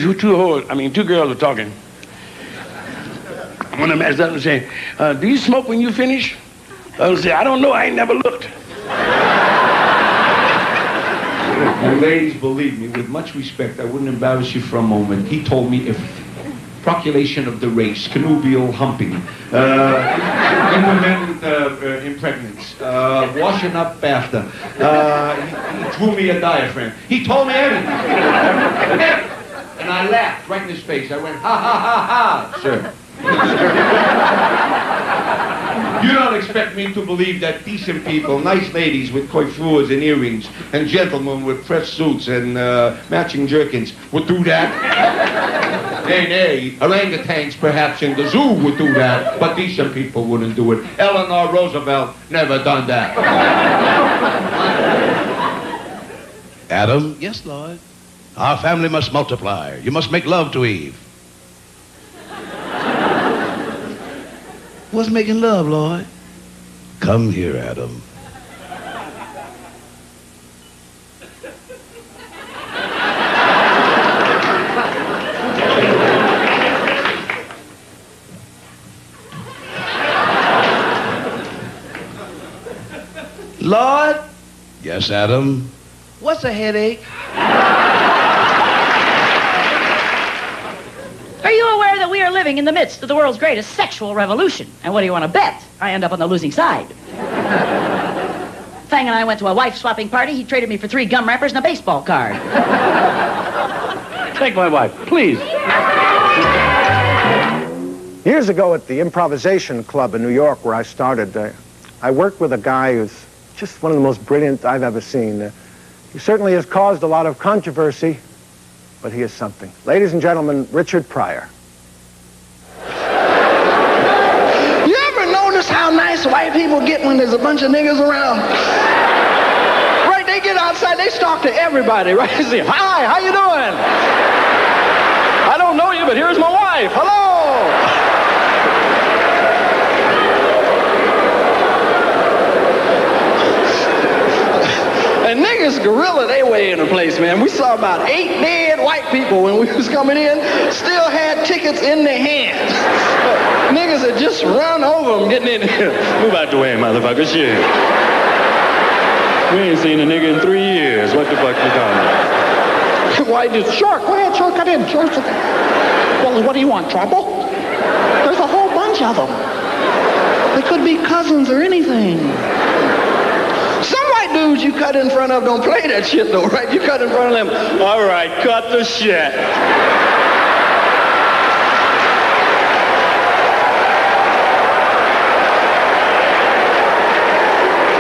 girls were talking. One of them asked the other and said, do you smoke when you finish? The other said, I don't know, I ain't never looked. Ladies, believe me, with much respect, I wouldn't embarrass you for a moment. He told me everything. Proculation of the race, connubial humping, intermittent impregnance, washing up after. He drew me a diaphragm. He told me everything. And I laughed right in his face. I went, ha, ha, ha, ha, sir. You don't expect me to believe that decent people, nice ladies with coiffures and earrings, and gentlemen with fresh suits and matching jerkins would do that? Nay, orangutans perhaps in the zoo would do that, but decent people wouldn't do it. Eleanor Roosevelt never done that. Adam? Yes, Lord. Our family must multiply. You must make love to Eve. What's making love, Lord? Come here, Adam. Lord? Yes, Adam? What's a headache? Are you aware that we are living in the midst of the world's greatest sexual revolution? And what do you want to bet? I end up on the losing side. Fang and I went to a wife-swapping party. He traded me for 3 gum wrappers and a baseball card. Take my wife, please. Years ago at the Improvisation Club in New York, where I started, I worked with a guy who's just one of the most brilliant I've ever seen. He certainly has caused a lot of controversy, but he is something. Ladies and gentlemen, Richard Pryor. You ever notice how nice white people get when there's a bunch of niggas around? Right, they get outside, they talk to everybody, right? They say, hi, how you doing? I don't know you, but here's my wife. Hello. And niggas gorilla they way in the place, man. We saw about 8 dead white people when we was coming in, still had tickets in their hands. Niggas had just run over them getting in here. Move out the way, motherfucker, shit. We ain't seen a nigga in 3 years. What the fuck you talking about? White dude, sure, go ahead, sure, cut in, sure. Well, what do you want, trouble? There's a whole bunch of them. They could be cousins or anything. Some white dudes you cut in front of don't play that shit though, right? You cut in front of them, all right, cut the shit.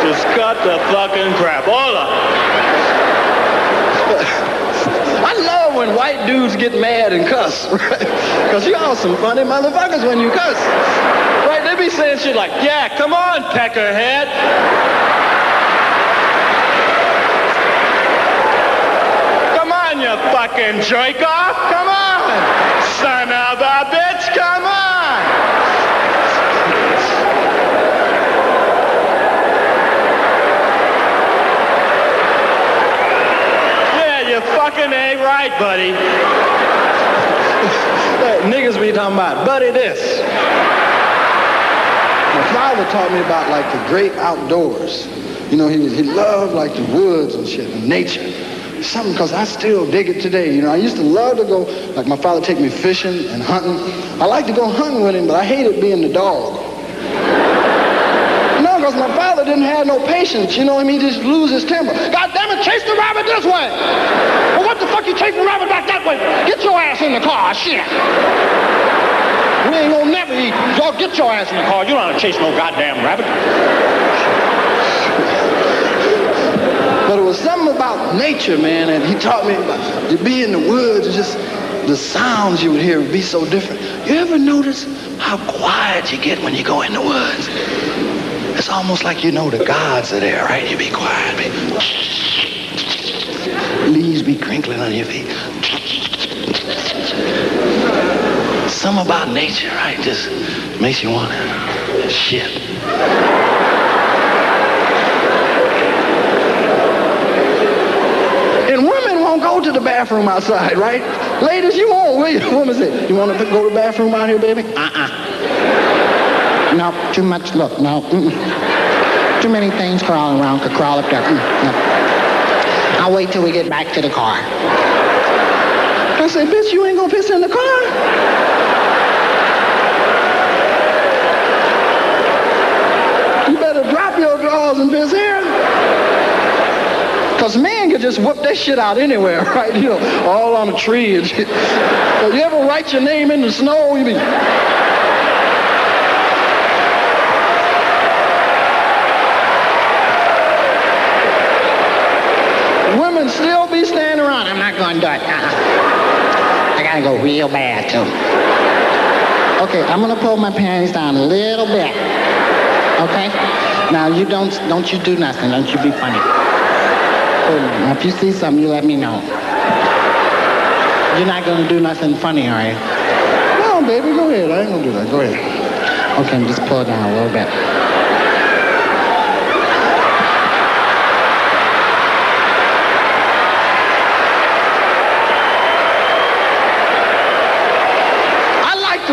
Just cut the fucking crap. Hold up. I love when white dudes get mad and cuss, right? Because y'all some funny motherfuckers when you cuss. Right? They be saying shit like, yeah, come on, peckerhead. You fucking jerk off, come on! Son of a bitch, come on! Yeah, you fucking ain't right, buddy. Niggas be talking about, buddy, this. My father taught me about, like, the great outdoors. You know, he loved, like, the woods and shit, and nature. Something, because I still dig it today. You know, I used to love to go, like my father take me fishing and hunting. I like to go hunting with him, but I hated being the dog. No, because my father didn't have no patience. You know what I mean? He just lose his temper. God damn it, chase the rabbit this way. Well, what the fuck you chasing the rabbit back that way? Get your ass in the car, shit. We ain't gonna never eat. So get your ass in the car. You don't have to chase no goddamn rabbit. But it was something about nature, man, and he taught me about to be in the woods, just the sounds you would hear would be so different. You ever notice how quiet you get when you go in the woods? It's almost like you know the gods are there, right? You be quiet, leaves be crinkling on your feet. Something about nature, right? Just makes you want to Shit. And women won't go to the bathroom outside, right? Ladies, you won't, will you? Women say, you want to go to the bathroom out here, baby? No, too much look. No. Too many things crawling around. Could crawl up there. No. I'll wait till we get back to the car. I said, bitch, you ain't gonna piss in the car? You better drop your drawers and piss here. Because men can just whoop that shit out anywhere, right? You know, all on a tree and shit. So you ever write your name in the snow? You mean... Women still be standing around. I'm not going to do it. I got to go real bad, too. Okay, I'm going to pull my panties down a little bit. Okay? Now, you don't you do nothing. Don't you be funny. Now, if you see something, you let me know. You're not going to do nothing funny, are you? No, baby, go ahead. I ain't going to do that. Go ahead. Okay, just pull it down a little bit.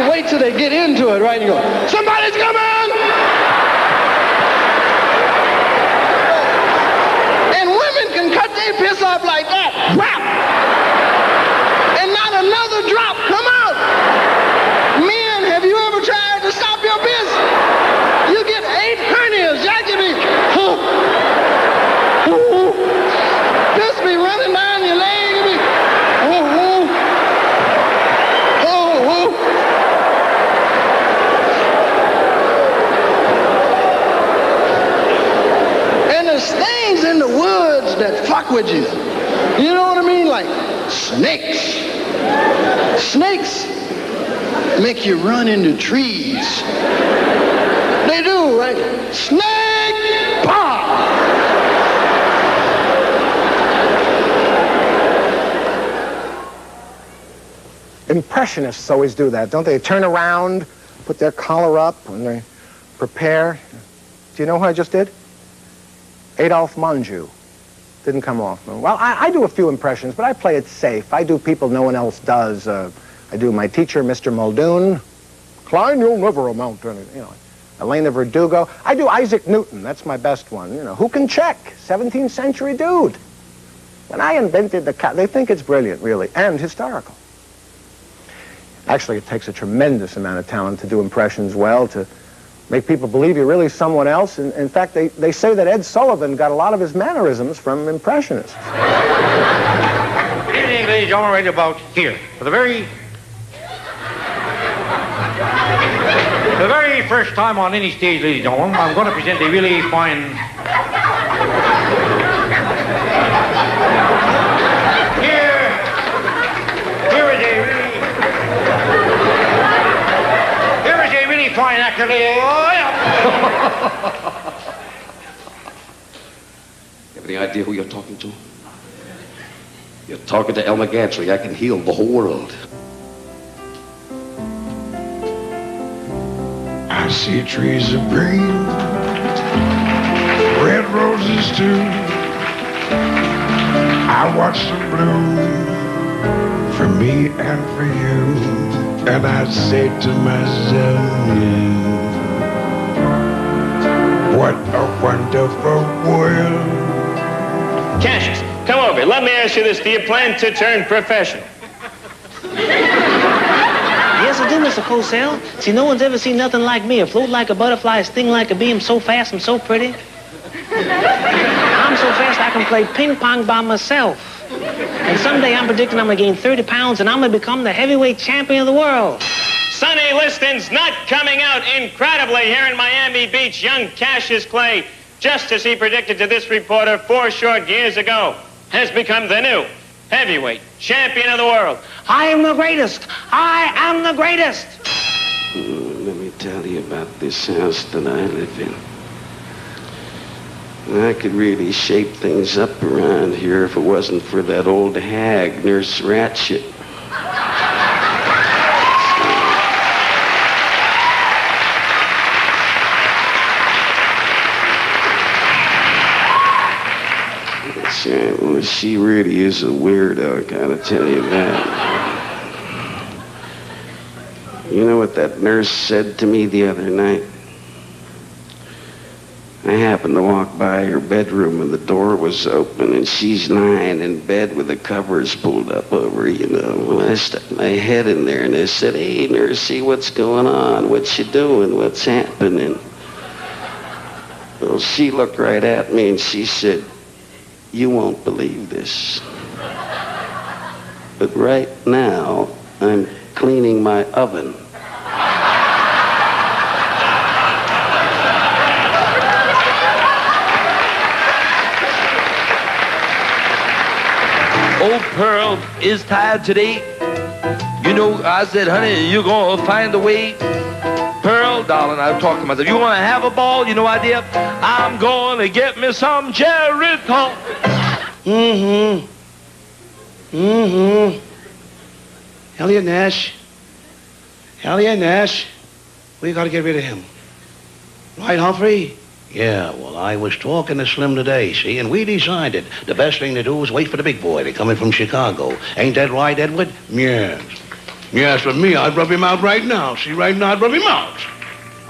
Wait till they get into it, right? And you go, somebody's coming! And women can cut their piss off like that. Whap! And not another drop come out. Men, have you ever tried to stop your piss? You get 8 hernias. Y'all give me, piss be running down your leg. There's things in the woods that fuck with you. You know what I mean? Like snakes. Snakes make you run into trees. They do, right? Snake! Pop! Impressionists always do that, don't they? Turn around, put their collar up, and they prepare. Do you know what I just did? Adolphe Menjou. Didn't come off. Well, I do a few impressions, but I play it safe. I do people no one else does. I do my teacher, Mr. Muldoon. Klein, you'll never amount to anything. You know, Elena Verdugo. I do Isaac Newton. That's my best one. You know, who can check? 17th century dude. When I invented the cat, they think it's brilliant, really, and historical. Actually, it takes a tremendous amount of talent to do impressions well, to make people believe you're really someone else. And in fact, they say that Ed Sullivan got a lot of his mannerisms from impressionists. Good evening, ladies and gentlemen, right about here. For the very first time on any stage, ladies and gentlemen, I'm going to present a really fine... Here is a really fine actor. You have any idea who you're talking to? You're talking to Elmer Gantry. I can heal the whole world. I see trees of green, red roses too. I watch them bloom for me and for you. And I say to myself, what a wonderful world. Cassius, come over. Let me ask you this. Do you plan to turn professional? Yes, I do, Mr. Cosell. See, no one's ever seen nothing like me. I float like a butterfly, sting like a bee. I'm so fast, I'm so pretty. I'm so fast I can play ping pong by myself. And someday I'm predicting I'm going to gain 30 pounds and I'm going to become the heavyweight champion of the world. Sonny Liston's not coming out incredibly here in Miami Beach. Young Cassius Clay, just as he predicted to this reporter 4 short years ago, has become the new heavyweight champion of the world. I am the greatest. I am the greatest. Let me tell you about this house that I live in. I could really shape things up around here if it wasn't for that old hag, Nurse Ratchet. but she really is a weirdo, I gotta tell you that. You know what that nurse said to me the other night? I happened to walk by her bedroom and the door was open and she's lying in bed with the covers pulled up over, you know. Well, I stuck my head in there and I said, "Hey, nursey, what's going on? What you doing? What's happening?" Well, she looked right at me and she said, "You won't believe this, but right now I'm cleaning my oven." Old Pearl is tired today. You know, I said, honey, you're going to find a way. Pearl, darling, I've talked to myself. You want to have a ball? You know what, dear? I'm going to get me some Geritol. Elliot Nash. Elliot Nash. We got to get rid of him. Right, Humphrey? Yeah, well, I was talking to Slim today, see, and we decided the best thing to do is wait for the big boy. They're coming from Chicago. Ain't that right, Edward? Yes. Yes, with me, I'd rub him out right now. See, right now, I'd rub him out.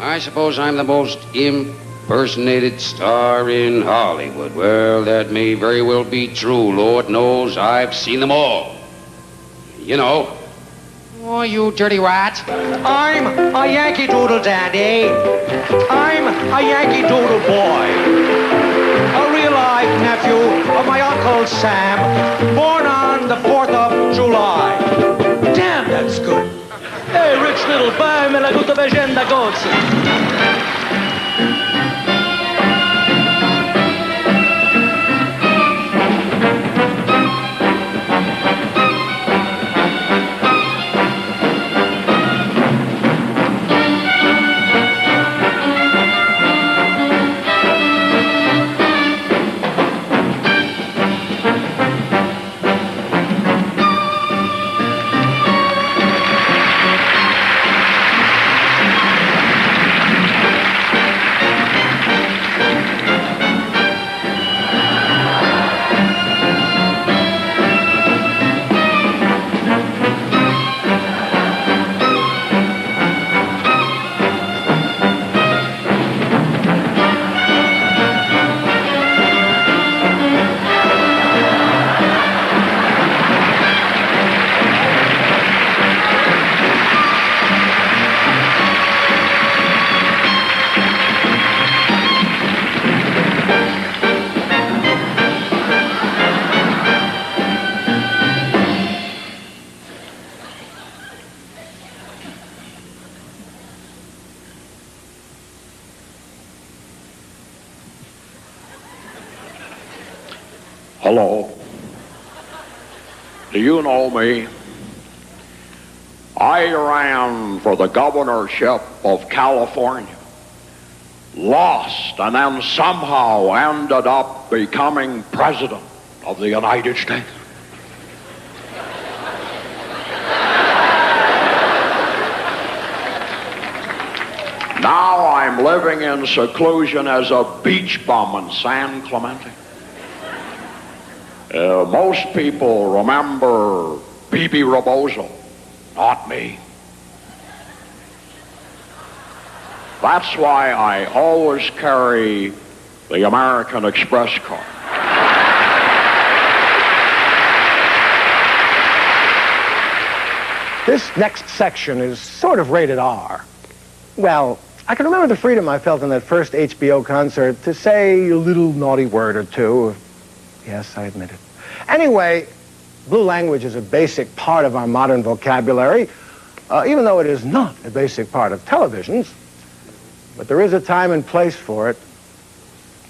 I suppose I'm the most impersonated star in Hollywood. Well, that may very well be true. Lord knows I've seen them all. You know. Oh, you dirty rat. I'm a Yankee Doodle Dandy. I'm a Yankee Doodle boy. A real life nephew of my Uncle Sam, born on the 4th of July. Damn, that's good. Hey, rich little boy, me la gusta vegenda goats. Hello. Do you know me? I ran for the governorship of California, lost, and then somehow ended up becoming president of the United States. Now I'm living in seclusion as a beach bum in San Clemente. Most people remember P.B. Rebozo, not me. That's why I always carry the American Express card. This next section is sort of rated R. Well, I can remember the freedom I felt in that first HBO concert to say a little naughty word or two. Yes, I admit it. Anyway, blue language is a basic part of our modern vocabulary, even though it is not a basic part of television's. But there is a time and place for it,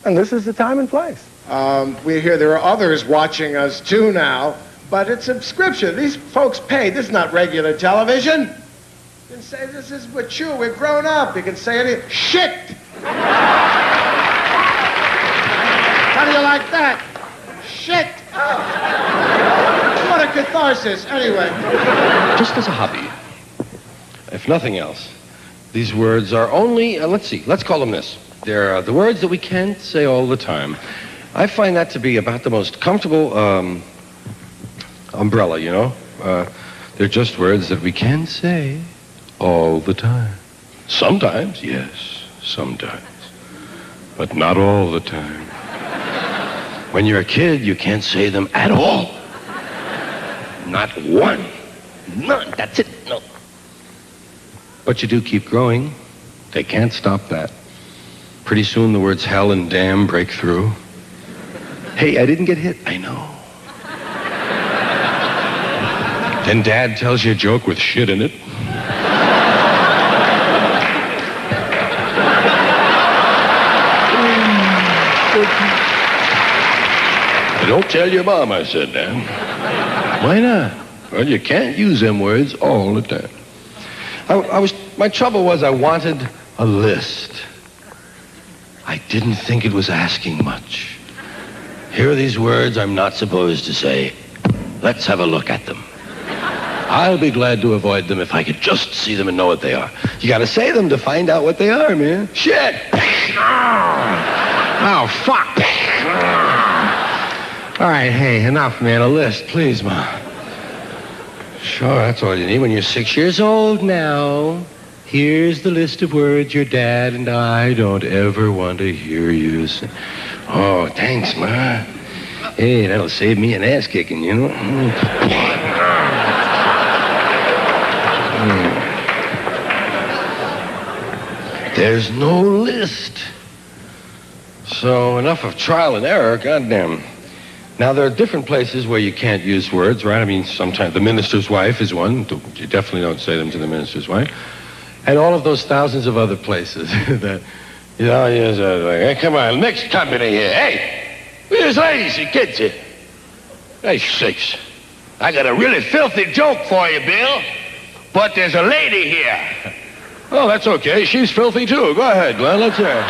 and this is the time and place. We hear there are others watching us too now, but it's subscription. These folks pay. This is not regular television. You can say this is mature. We're grown up. You can say anything. Shit! How do you like that? Shit! Oh. What a catharsis. Anyway. Just as a hobby, if nothing else, these words are only, let's call them this. They're the words that we can't say all the time. I find that to be about the most comfortable umbrella, you know? They're just words that we can say all the time. Sometimes, yes, sometimes. But not all the time. When you're a kid, you can't say them at all. Not one. None. That's it. No. But you do keep growing. They can't stop that. Pretty soon the words hell and damn break through. Hey, I didn't get hit. I know. Then Dad tells you a joke with shit in it. Don't tell your mom I said that. Why not? Well, you can't use them words all the time. My trouble was I wanted a list. I didn't think it was asking much. Here are these words I'm not supposed to say. Let's have a look at them. I'll be glad to avoid them if I could just see them and know what they are. You gotta say them to find out what they are, man. Shit! Oh, fuck! All right, hey, enough, man. A list, please, Ma. Sure, that's all you need when you're 6 years old now. Here's the list of words your dad and I don't ever want to hear you say. Oh, thanks, Ma. Hey, that'll save me an ass kicking, you know? There's no list. So enough of trial and error, goddamn. Now, there are different places where you can't use words, right? I mean, sometimes the minister's wife is one. You definitely don't say them to the minister's wife. And all of those thousands of other places that, you know, you're like, hey, come on, mixed company here. Hey, where's ladies and kids here? Hey, sakes. I got a really filthy joke for you, Bill. But there's a lady here. Oh, that's okay. She's filthy, too. Go ahead, Glenn. Let's hear it.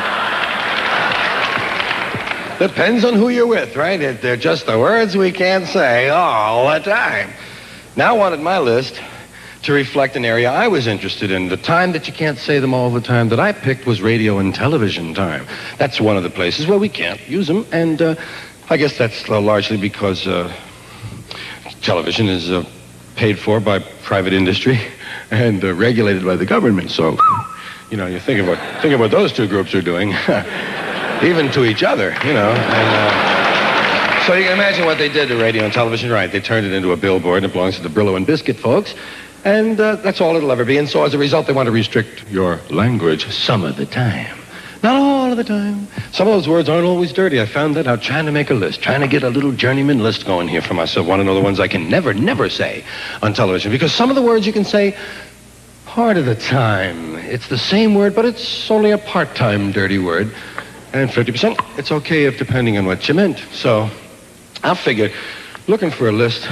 Depends on who you're with, right? They're just the words we can't say all the time. Now I wanted my list to reflect an area I was interested in. The time that you can't say them all the time that I picked was radio and television time. That's one of the places where we can't use them, and I guess that's largely because television is paid for by private industry and regulated by the government. So, you know, you think of what those two groups are doing. Even to each other, you know. And, so you can imagine what they did to radio and television, right? They turned it into a billboard, and it belongs to the Brillo and Biscuit folks. And that's all it'll ever be. And so as a result, they want to restrict your language some of the time. Not all of the time. Some of those words aren't always dirty. I found that out trying to make a list, trying to get a little journeyman list going here for myself. Want to know the ones I can never say on television. Because some of the words you can say part of the time. It's the same word, but it's only a part-time dirty word. And 50%, it's okay if depending on what you meant. So I figured, looking for a list,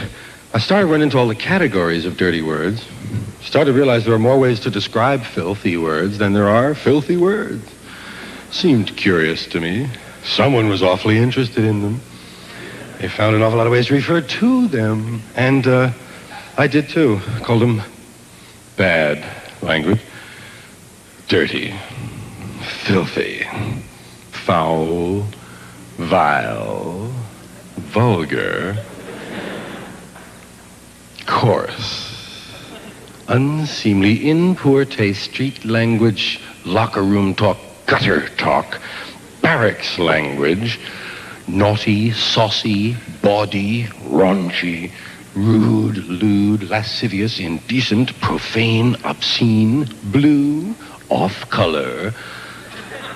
I started running into all the categories of dirty words. Started to realize there are more ways to describe filthy words than there are filthy words. Seemed curious to me. Someone was awfully interested in them. They found an awful lot of ways to refer to them. And I did too. Called them bad language. Dirty. Filthy. Foul, vile, vulgar, coarse, unseemly, in poor taste, street language, locker room talk, gutter talk, barracks language, naughty, saucy, bawdy, raunchy, rude, lewd, lascivious, indecent, profane, obscene, blue, off-color,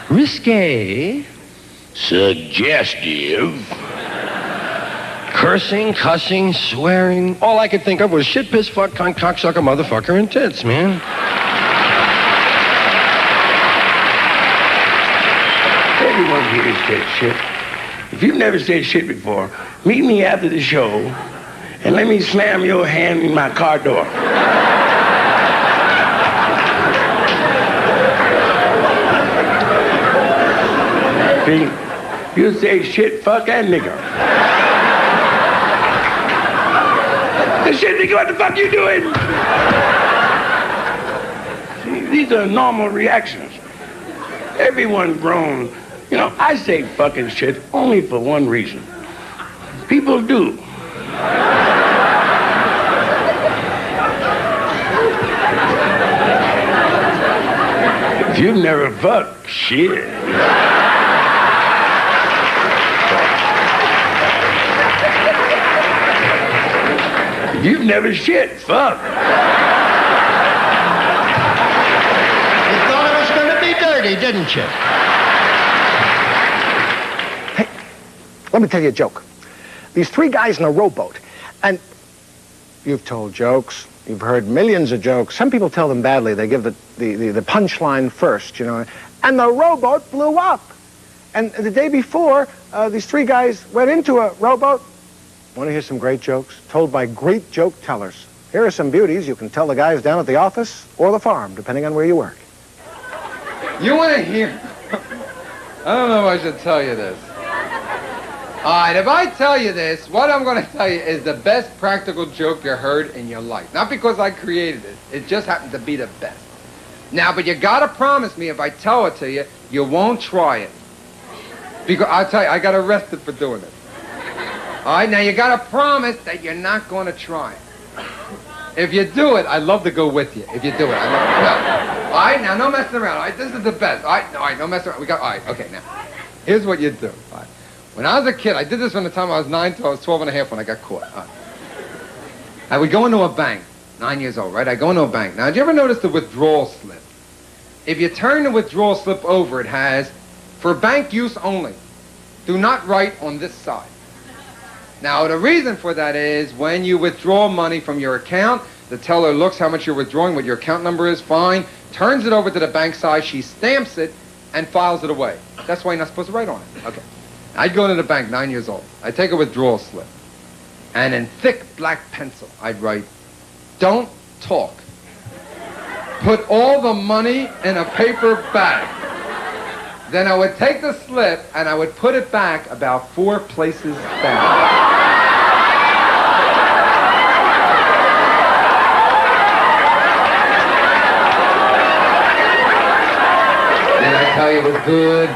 risque, suggestive, cursing, cussing, swearing. All I could think of was shit, piss, fuck, cunt, cocksucker, motherfucker, and tits, man. Everyone here said shit. If you've never said shit before, meet me after the show and let me slam your hand in my car door. You say shit, fuck, and nigger. The shit, nigga, what the fuck you doing? See, these are normal reactions. Everyone grown You know, I say fucking shit only for one reason. People do. If you've never fucked, shit. If you've never shit, fuck. You thought it was going to be dirty, didn't you? Let me tell you a joke. These three guys in a rowboat, and you've told jokes. You've heard millions of jokes. Some people tell them badly. They give the punchline first, you know. And the rowboat blew up. And the day before, these three guys went into a rowboat. Want to hear some great jokes told by great joke tellers? Here are some beauties you can tell the guys down at the office or the farm, depending on where you work. You want to hear? I don't know if I should tell you this. All right, if I tell you this, what I'm going to tell you is the best practical joke you heard in your life. Not because I created it. It just happened to be the best. Now, but you got to promise me if I tell it to you, you won't try it. Because I'll tell you, I got arrested for doing it. All right, now you got to promise that you're not going to try it. If you do it, I'd love to go with you. If you do it, I'd love to go. All right, now no messing around. All right, this is the best. All right, no messing around. All right, okay, now. Here's what you do. All right. When I was a kid, I did this from the time I was 9 till I was 12 and a half when I got caught. Right. I would go into a bank, 9 years old, right? I go into a bank. Now, did you ever notice the withdrawal slip? If you turn the withdrawal slip over, it has, for bank use only, do not write on this side. Now, the reason for that is when you withdraw money from your account, the teller looks how much you're withdrawing, what your account number is, fine, turns it over to the bank side, she stamps it, and files it away. That's why you're not supposed to write on it. Okay. I'd go to the bank, 9 years old. I'd take a withdrawal slip. And in thick black pencil, I'd write, don't talk. Put all the money in a paper bag. Then I would take the slip and I would put it back about 4 places down. Did I tell you it was good?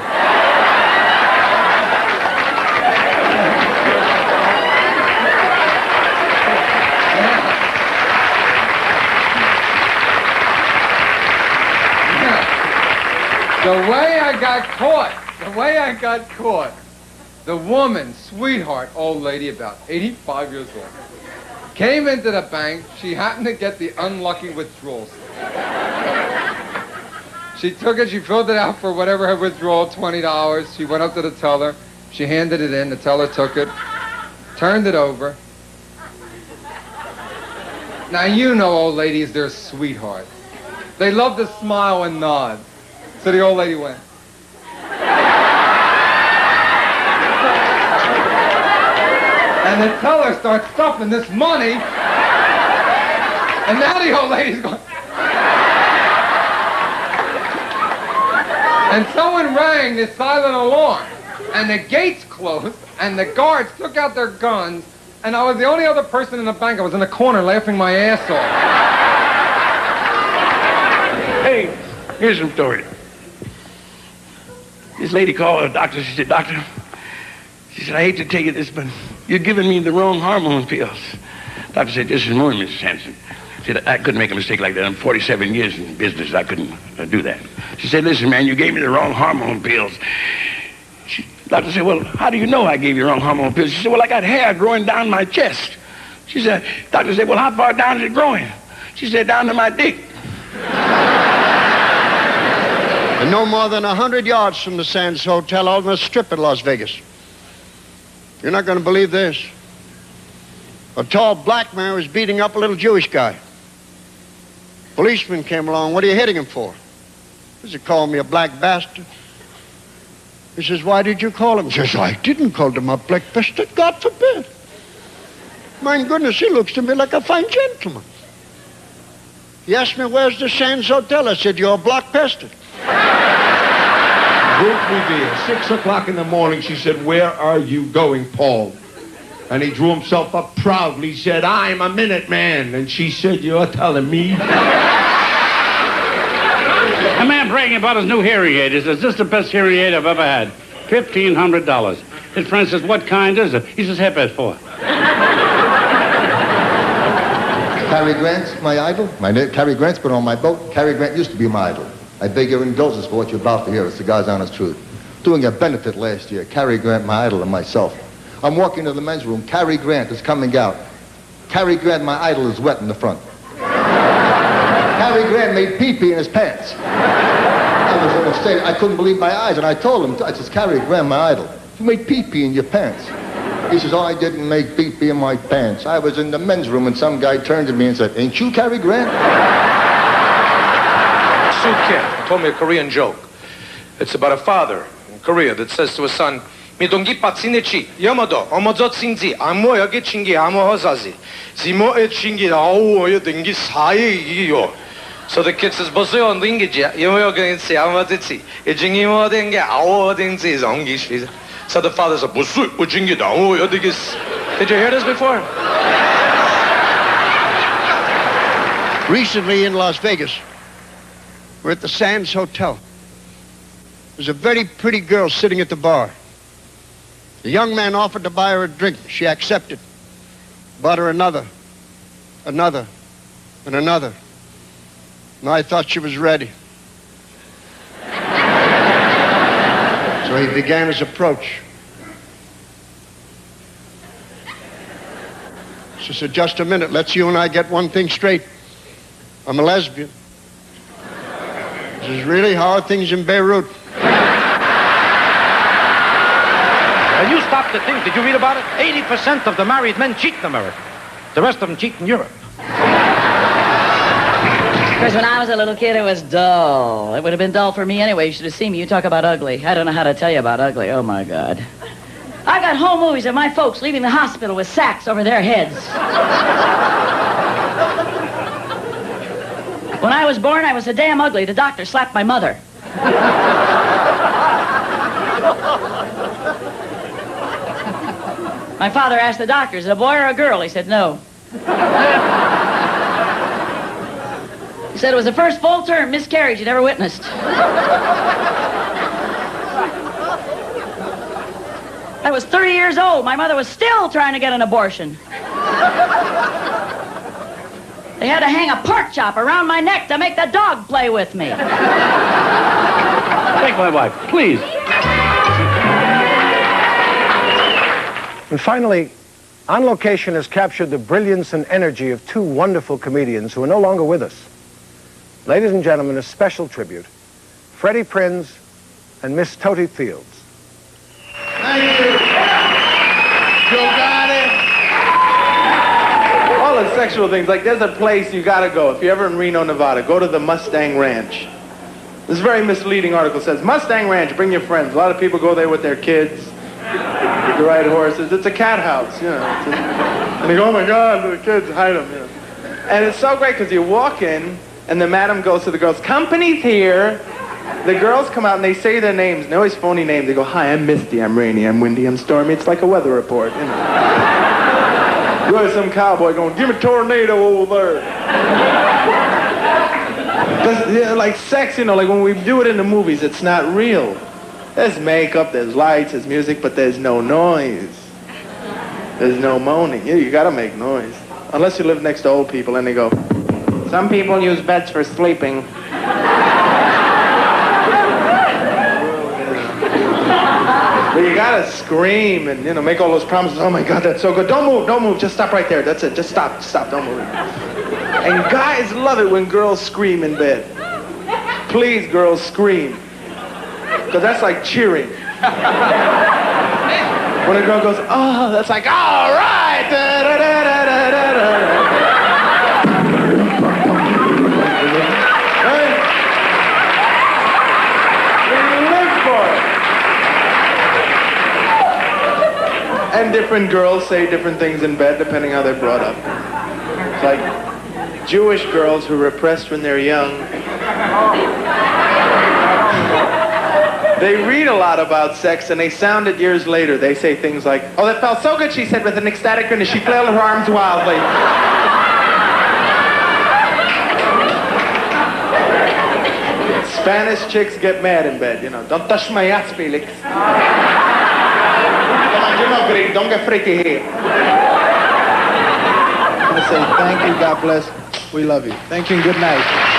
The way I got caught, the woman, sweetheart, old lady, about 85 years old, came into the bank. She happened to get the unlucky withdrawal slip. She took it, she filled it out for whatever her withdrawal, $20. She went up to the teller. She handed it in. The teller took it, turned it over. Now, you know old ladies, they're sweethearts. They love to smile and nod. So the old lady went. And the teller starts stuffing this money. And now the old lady's going. And someone rang the silent alarm. And the gates closed. And the guards took out their guns. And I was the only other person in the bank. I was in the corner laughing my ass off. Hey, here's some story. This lady called her doctor. She said, doctor, she said, I hate to tell you this, but you're giving me the wrong hormone pills. Doctor said, this is more, Mrs. Hanson. She said, I couldn't make a mistake like that. I'm 47 years in business. I couldn't do that. She said, listen, man, you gave me the wrong hormone pills. Doctor said, well, how do you know I gave you wrong hormone pills? She said, well, I got hair growing down my chest. She said, doctor said, well, how far down is it growing? She said, down to my dick. And no more than 100 yards from the Sands Hotel, on the Strip in Las Vegas. You're not going to believe this. A tall black man was beating up a little Jewish guy. Policeman came along. What are you hitting him for? He said, call me a black bastard. He says, why did you call him? He says, I didn't call him a black bastard. God forbid. My goodness, he looks to me like a fine gentleman. He asked me, where's the Sands Hotel? I said, you're a black bastard. Ruth Revere, 6 o'clock in the morning, she said, where are you going, Paul? And he drew himself up proudly, said, I'm a Minuteman. And she said, you're telling me? Ma'am, bragging about his new hearing aid. He says, this is the best hearing aid I've ever had. $1,500. His friend says, what kind is it? He says, Hep-4. Cary Grant's my idol. Cary Grant's been on my boat. Cary Grant used to be my idol. I beg your indulgence for what you're about to hear. It's the God's honest truth. Doing a benefit last year, Cary Grant, my idol, and myself. I'm walking to the men's room. Cary Grant is coming out. Cary Grant, my idol, is wet in the front. Cary Grant made pee-pee in his pants. I was in a state, I couldn't believe my eyes, and I told him, I said, Cary Grant, my idol, you made pee-pee in your pants. He says, oh, I didn't make pee-pee in my pants. I was in the men's room, and some guy turned to me and said, ain't you Cary Grant? Sue Kim told me a Korean joke. It's about a father in Korea that says to his son, 미동기 빠치네치 여모도 어머저 칭지 아모 여기 칭기 아모 허사지 지모에 칭기 아오 여 등기 사이 이요. So the kid says, 보세요 등기지 여모 여기 치 아모 지치 이 칭기 뭐 등기 아오 등지 정기 시. So the father said, 보수 칭기 아오 여 등기. Did you hear this before? Recently in Las Vegas, we're at the Sands Hotel. There's a very pretty girl sitting at the bar. The young man offered to buy her a drink. She accepted. Bought her another, and another. And I thought she was ready. So he began his approach. She said, just a minute, let's you and I get one thing straight. I'm a lesbian. This is really how are things in Beirut. And you stop to think, did you read about it? 80% of the married men cheat in America. The rest of them cheat in Europe. Because when I was a little kid, it was dull. It would have been dull for me anyway. You should have seen me. You talk about ugly. I don't know how to tell you about ugly. Oh, my God. I got home movies of my folks leaving the hospital with sacks over their heads. When I was born, I was so damn ugly, the doctor slapped my mother. My father asked the doctor, is it a boy or a girl? He said, no. He said it was the first full-term miscarriage he'd ever witnessed. I was 30 years old. My mother was still trying to get an abortion. They had to hang a pork chop around my neck to make the dog play with me. Take my wife, please. And finally, On Location has captured the brilliance and energy of two wonderful comedians who are no longer with us. Ladies and gentlemen, a special tribute, Freddie Prinze and Miss Totie Fields. Thank you. You got it. All the sexual things, like there's a place you gotta go. If you're ever in Reno, Nevada, go to the Mustang Ranch. This very misleading article says, Mustang Ranch, bring your friends. A lot of people go there with their kids. They ride horses. It's a cat house, you know. And they go, oh my God, the kids, hide them, you know. And it's so great because you walk in, and the madam goes to the girls, company's here. The girls come out and they say their names, and they always phony names. They go, hi, I'm Misty, I'm Rainy, I'm Windy, I'm Stormy. It's like a weather report, you know. You have some cowboy going, give me a tornado over there. Like sex, you know, like when we do it in the movies, it's not real. There's makeup, there's lights, there's music, but there's no noise. There's no moaning. You gotta make noise. Unless you live next to old people and they go, some people use beds for sleeping. But you gotta scream and, you know, make all those promises. Oh my God, that's so good. Don't move, just stop right there. That's it, just stop, don't move. And guys love it when girls scream in bed. Please, girls, scream. Because that's like cheering. When a girl goes, oh, that's like, all right. Da, da, da, da, da, da. Right? We live for it. And different girls say different things in bed depending how they're brought up. It's like Jewish girls who are repressed when they're young. They read a lot about sex, and they sound it years later. They say things like, oh, that felt so good, she said with an ecstatic grin as she flailed her arms wildly. It's Spanish chicks get mad in bed, you know. Don't touch my ass, Felix. Come on, you're not Greek. Don't get freaky here. I'm going to say thank you, God bless. We love you. Thank you and good night.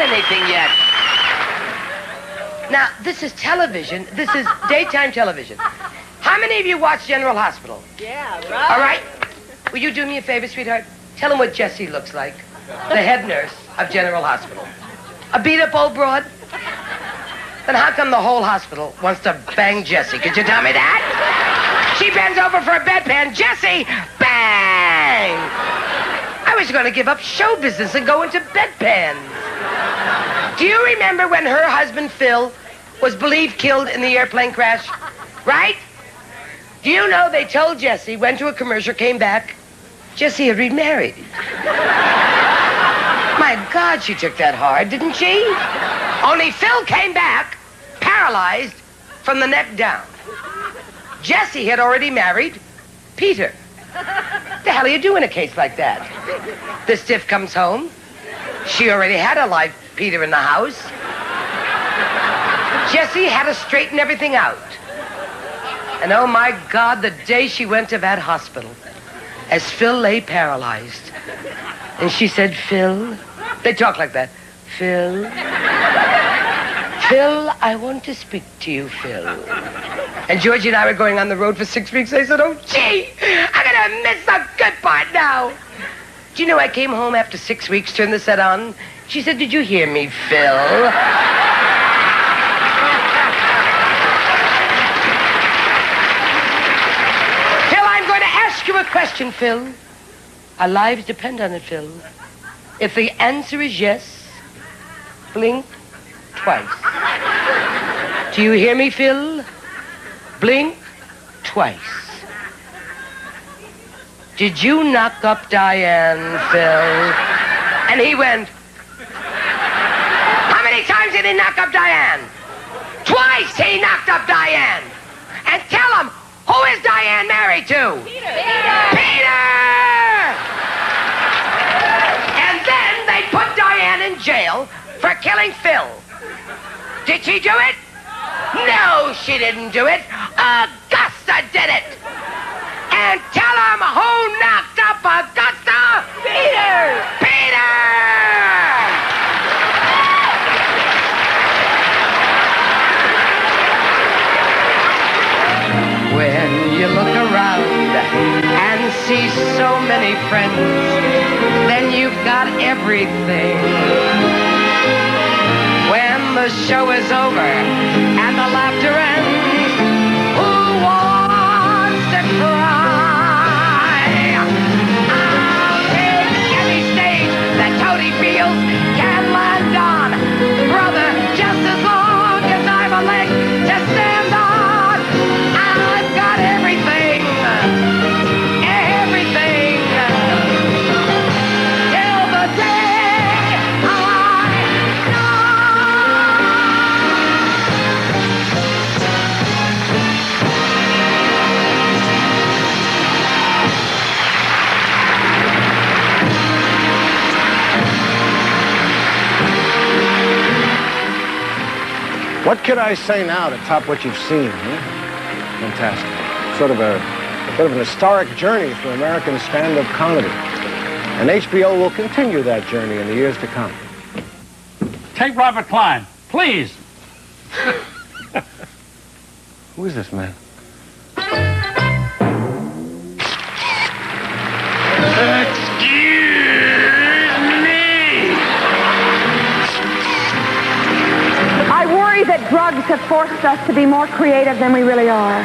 Anything yet. Now, this is television. This is daytime television. How many of you watch General Hospital? Yeah, right. All right. Will you do me a favor, sweetheart? Tell them what Jessie looks like. The head nurse of General Hospital. A beat-up old broad? Then how come the whole hospital wants to bang Jessie? Could you tell me that? She bends over for a bedpan. Jessie, bang! I was going to give up show business and go into bedpans. Do you remember when her husband, Phil, was believed killed in the airplane crash? Right? Do you know they told Jessie, went to a commercial, came back, Jessie had remarried. My God, she took that hard, didn't she? Only Phil came back, paralyzed from the neck down. Jessie had already married Peter. The hell do you do in a case like that? The stiff comes home. She already had a live Peter in the house. Jessie had to straighten everything out. And oh my God, the day she went to that hospital, as Phil lay paralyzed, and she said, Phil, they talk like that, Phil, I want to speak to you, Phil. And Georgie and I were going on the road for 6 weeks. I said, oh, gee, I'm going to miss the good part now. Do you know I came home after 6 weeks, turned the set on? She said, did you hear me, Phil? Phil, I'm going to ask you a question, Phil. Our lives depend on it, Phil. If the answer is yes, blink twice. Do you hear me, Phil? Blink twice. Did you knock up Diane, Phil? And he went, how many times did he knock up Diane? Twice he knocked up Diane. And tell him, who is Diane married to? Peter. Peter! And then they put Diane in jail for killing Phil. Did she do it? No, she didn't do it. Augusta did it. And tell him who knocked up Augusta? Peter! Peter! When you look around and see so many friends, then you've got everything. When the show is over and the laughter ends, who wants to cry? I'll take any stage that Tony feels can land on. Brother, just as long as I've a leg to stand on, I've got everything. Everything. Till the day I What could I say now to top what you've seen? Fantastic. Sort of an historic journey for American stand-up comedy. And HBO will continue that journey in the years to come. Take Robert Klein, please. Who is this man? I worry that drugs have forced us to be more creative than we really are.